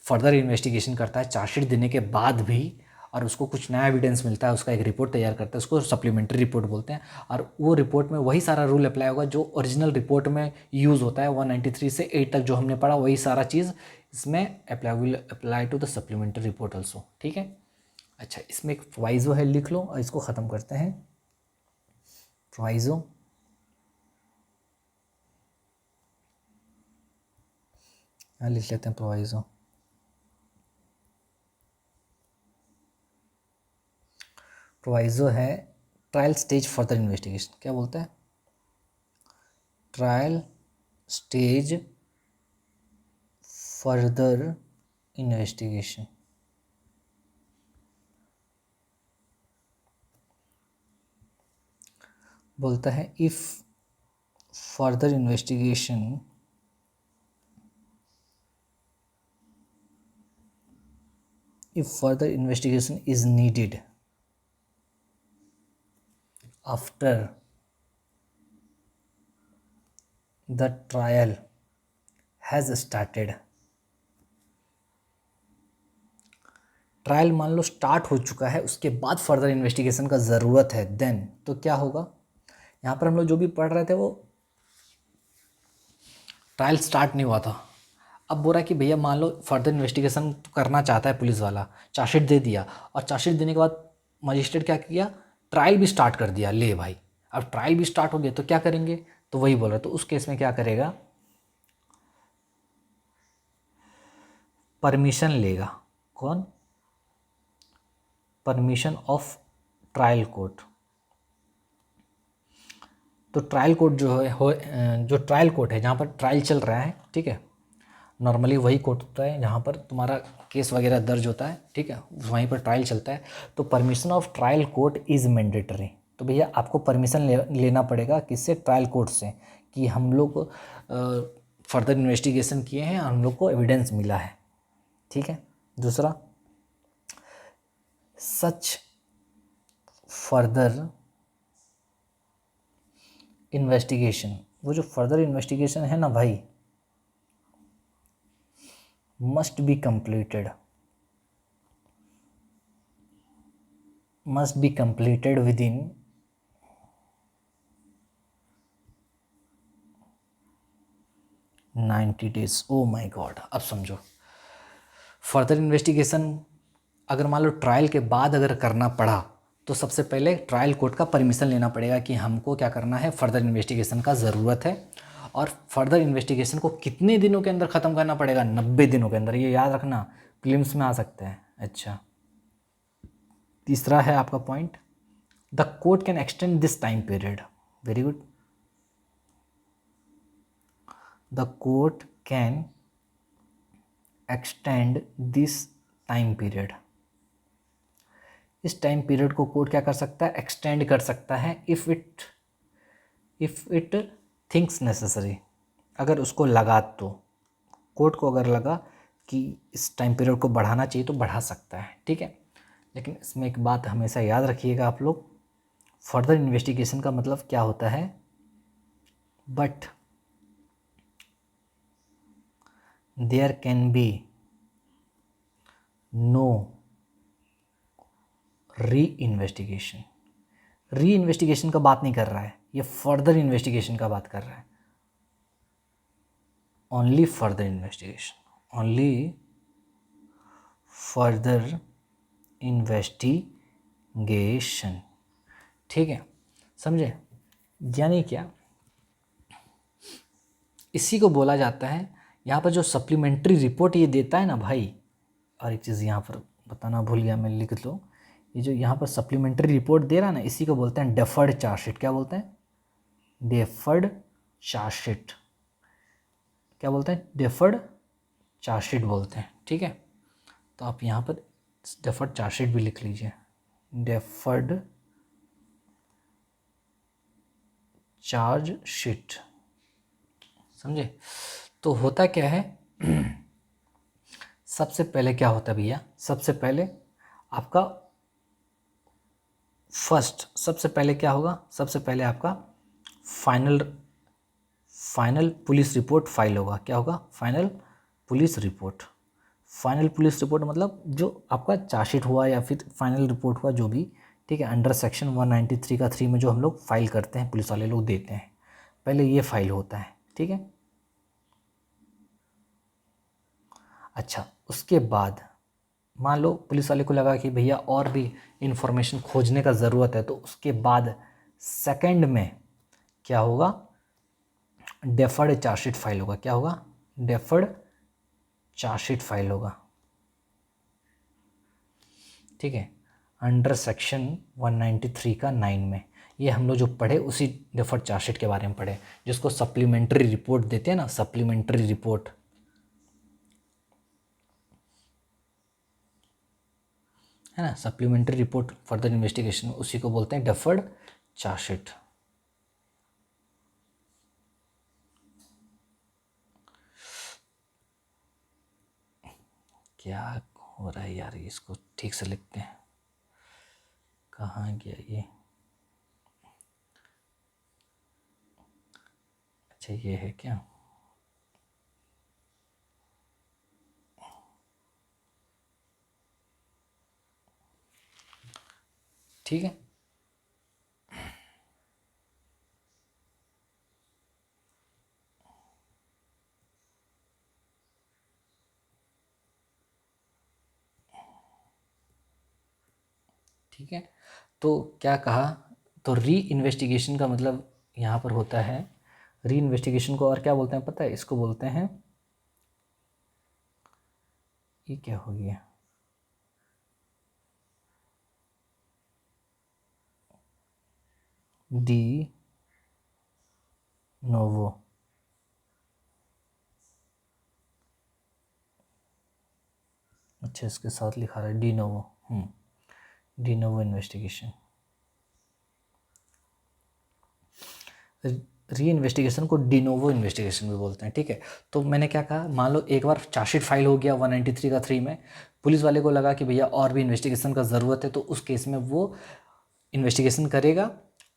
फर्दर इन्वेस्टिगेशन करता है चार्जशीट देने के बाद भी, और उसको कुछ नया एविडेंस मिलता है, उसका एक रिपोर्ट तैयार करता है, उसको सप्लीमेंट्री रिपोर्ट बोलते हैं। और वो रिपोर्ट में वही सारा रूल अप्लाई होगा जो ओरिजिनल रिपोर्ट में यूज़ होता है। 193 से 8 तक जो हमने पढ़ा वही सारा चीज़ इसमें will apply to the supplementary report also, ठीक है। अच्छा, इसमें एक प्रोवाइजो है, लिख लो और इसको ख़त्म करते हैं। प्रोवाइजो, यहाँ लिख लेते हैं प्रोवाइजो। प्रोवाइजो है ट्रायल स्टेज फर्दर इन्वेस्टिगेशन, क्या बोलता है? Trial stage further investigation. बोलता है if further investigation is needed after the trial has started। Trial मान लो स्टार्ट हो चुका है, उसके बाद फर्दर इन्वेस्टिगेशन का ज़रूरत है, देन तो क्या होगा? यहाँ पर हम लोग जो भी पढ़ रहे थे वो ट्रायल स्टार्ट नहीं हुआ था। अब बोल रहा है कि भैया मान लो फर्दर इन्वेस्टिगेशन करना चाहता है पुलिस वाला, चार्जशीट दे दिया, और चार्जशीट देने के बाद मजिस्ट्रेट क्या किया? ट्रायल भी स्टार्ट कर दिया। ले भाई, अब ट्रायल भी स्टार्ट हो गया तो क्या करेंगे? तो वही बोल रहा है, तो उस केस में क्या करेगा? परमिशन लेगा। कौन? Permission of trial court. तो ट्रायल कोर्ट जो है जो ट्रायल कोर्ट है जहाँ पर ट्रायल चल रहा है, ठीक है, नॉर्मली वही कोर्ट होता है जहाँ पर तुम्हारा केस वगैरह दर्ज होता है, ठीक है, वहीं पर ट्रायल चलता है। तो permission of trial court is mandatory. तो भैया आपको परमिशन लेना पड़ेगा किससे? ट्रायल कोर्ट से, कि हम लोग फर्दर इन्वेस्टिगेशन किए हैं और हम लोग को एविडेंस मिला है, ठीक है। दूसरा, सच फर्दर इन्वेस्टिगेशन, वो जो फर्दर इन्वेस्टिगेशन है ना भाई, must be completed within 90 days। Oh my god, अब समझो, फर्दर इन्वेस्टिगेशन अगर मान लो ट्रायल के बाद अगर करना पड़ा तो सबसे पहले ट्रायल कोर्ट का परमिशन लेना पड़ेगा कि हमको क्या करना है, फर्दर इन्वेस्टिगेशन का ज़रूरत है। और फर्दर इन्वेस्टिगेशन को कितने दिनों के अंदर ख़त्म करना पड़ेगा? 90 दिनों के अंदर। ये याद रखना, प्रीलिम्स में आ सकता है। अच्छा, तीसरा है आपका point, the court can extend this time period. Very good. The court can extend this time period. इस टाइम पीरियड को कोर्ट क्या कर सकता है? एक्सटेंड कर सकता है इफ़ इट थिंक्स नेसेसरी। अगर उसको लगा, तो कोर्ट को अगर लगा कि इस टाइम पीरियड को बढ़ाना चाहिए तो बढ़ा सकता है, ठीक है। लेकिन इसमें एक बात हमेशा याद रखिएगा आप लोग, फर्दर इन्वेस्टिगेशन का मतलब क्या होता है? But there can be no reinvestigation. Reinvestigation का बात नहीं कर रहा है, ये फर्दर इन्वेस्टिगेशन का बात कर रहा है। Only further investigation, only further investigation, ठीक है, समझे? यानी क्या, इसी को बोला जाता है, यहाँ पर जो सप्लीमेंट्री रिपोर्ट ये देता है ना भाई। और एक चीज़ यहाँ पर बताना भूल गया मैं, लिख लो, ये जो यहाँ पर सप्लीमेंट्री रिपोर्ट दे रहा है ना, इसी को बोलते हैं डेफर्ड चार्जशीट। क्या बोलते हैं? Deferred chargesheet. क्या बोलते हैं? डेफर्ड चार्जशीट बोलते हैं, ठीक है। तो आप यहाँ पर डेफर्ड चार्जशीट भी लिख लीजिए, डेफर्ड चार्जशीट, समझे? तो होता क्या है, सबसे पहले क्या होता है भैया, सबसे पहले आपका सबसे पहले क्या होगा? सबसे पहले आपका फाइनल पुलिस रिपोर्ट फाइल होगा। क्या होगा? Final police report. Final police report मतलब जो आपका चार्जशीट हुआ या फिर फाइनल रिपोर्ट हुआ, जो भी, ठीक है, अंडर सेक्शन 193 का 3 में जो हम लोग फाइल करते हैं, पुलिस वाले लोग देते हैं, पहले ये फाइल होता है, ठीक है। अच्छा, उसके बाद मान लो पुलिस वाले को लगा कि भैया और भी इंफॉर्मेशन खोजने का ज़रूरत है, तो उसके बाद सेकंड में क्या होगा? डेफर्ड चार्जशीट फाइल होगा। क्या होगा? डेफर्ड चार्जशीट फाइल होगा, ठीक है। अंडर सेक्शन 193 का 9 में। ये हम लोग जो पढ़े उसी डेफर्ड चार्जशीट के बारे में पढ़े, जिसको सप्लीमेंट्री रिपोर्ट देते हैं ना, सप्लीमेंट्री रिपोर्ट, है ना, सप्लीमेंट्री रिपोर्ट फर्दर इन्वेस्टिगेशन, उसी को बोलते हैं डेफर्ड चार्जशीट। क्या हो रहा है यार, इसको ठीक से लिखते हैं, कहाँ गया ये, अच्छा ये है क्या, ठीक है। ठीक है, तो क्या कहा, तो री इन्वेस्टिगेशन का मतलब यहाँ पर होता है, री इन्वेस्टिगेशन को और क्या बोलते हैं पता है, इसको बोलते हैं, ये क्या हो गया, डी नोवो, अच्छा इसके साथ लिखा रहा है de novo, de novo investigation. री इन्वेस्टिगेशन को डिनोवो इन्वेस्टिगेशन भी बोलते हैं, ठीक है। तो मैंने क्या कहा, मान लो एक बार चार्जशीट फाइल हो गया 193 का 3 में, पुलिस वाले को लगा कि भैया और भी इन्वेस्टिगेशन का ज़रूरत है, तो उस केस में वो इन्वेस्टिगेशन करेगा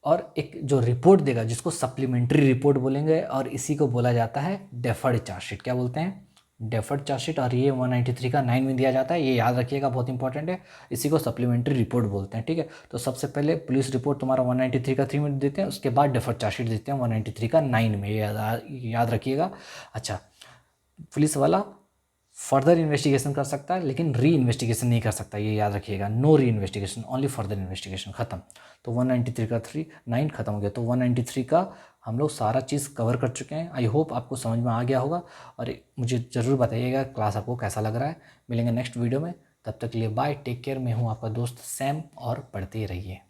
और एक जो रिपोर्ट देगा जिसको सप्लीमेंट्री रिपोर्ट बोलेंगे, और इसी को बोला जाता है डेफर्ड चार्जशीट। क्या बोलते हैं, डेफर्ड चार्जशीट, और ये 193 का 9 में दिया जाता है, ये याद रखिएगा, बहुत इंपॉर्टेंट है। इसी को सप्लीमेंट्री रिपोर्ट बोलते हैं, ठीक है। तो सबसे पहले पुलिस रिपोर्ट तुम्हारा 193 का 3 में देते हैं, उसके बाद डेफर्ड चार्जशीट देते हैं 193 का 9 में, ये याद रखिएगा। अच्छा, पुलिस वाला फर्दर इन्वेस्टिगेशन कर सकता है लेकिन री इन्वेस्टिगेशन नहीं कर सकता, ये याद रखिएगा, नो री इन्वेस्टिगेशन, ओनली फर्दर इन्वेस्टिगेशन, खत्म। तो 193 का 9 खत्म हो गया, तो 193 का हम लोग सारा चीज़ कवर कर चुके हैं। आई होप आपको समझ में आ गया होगा, और मुझे ज़रूर बताइएगा क्लास आपको कैसा लग रहा है। मिलेंगे नेक्स्ट वीडियो में, तब तक के लिए बाय, टेक केयर। मैं हूँ आपका दोस्त सैम, और पढ़ते रहिए।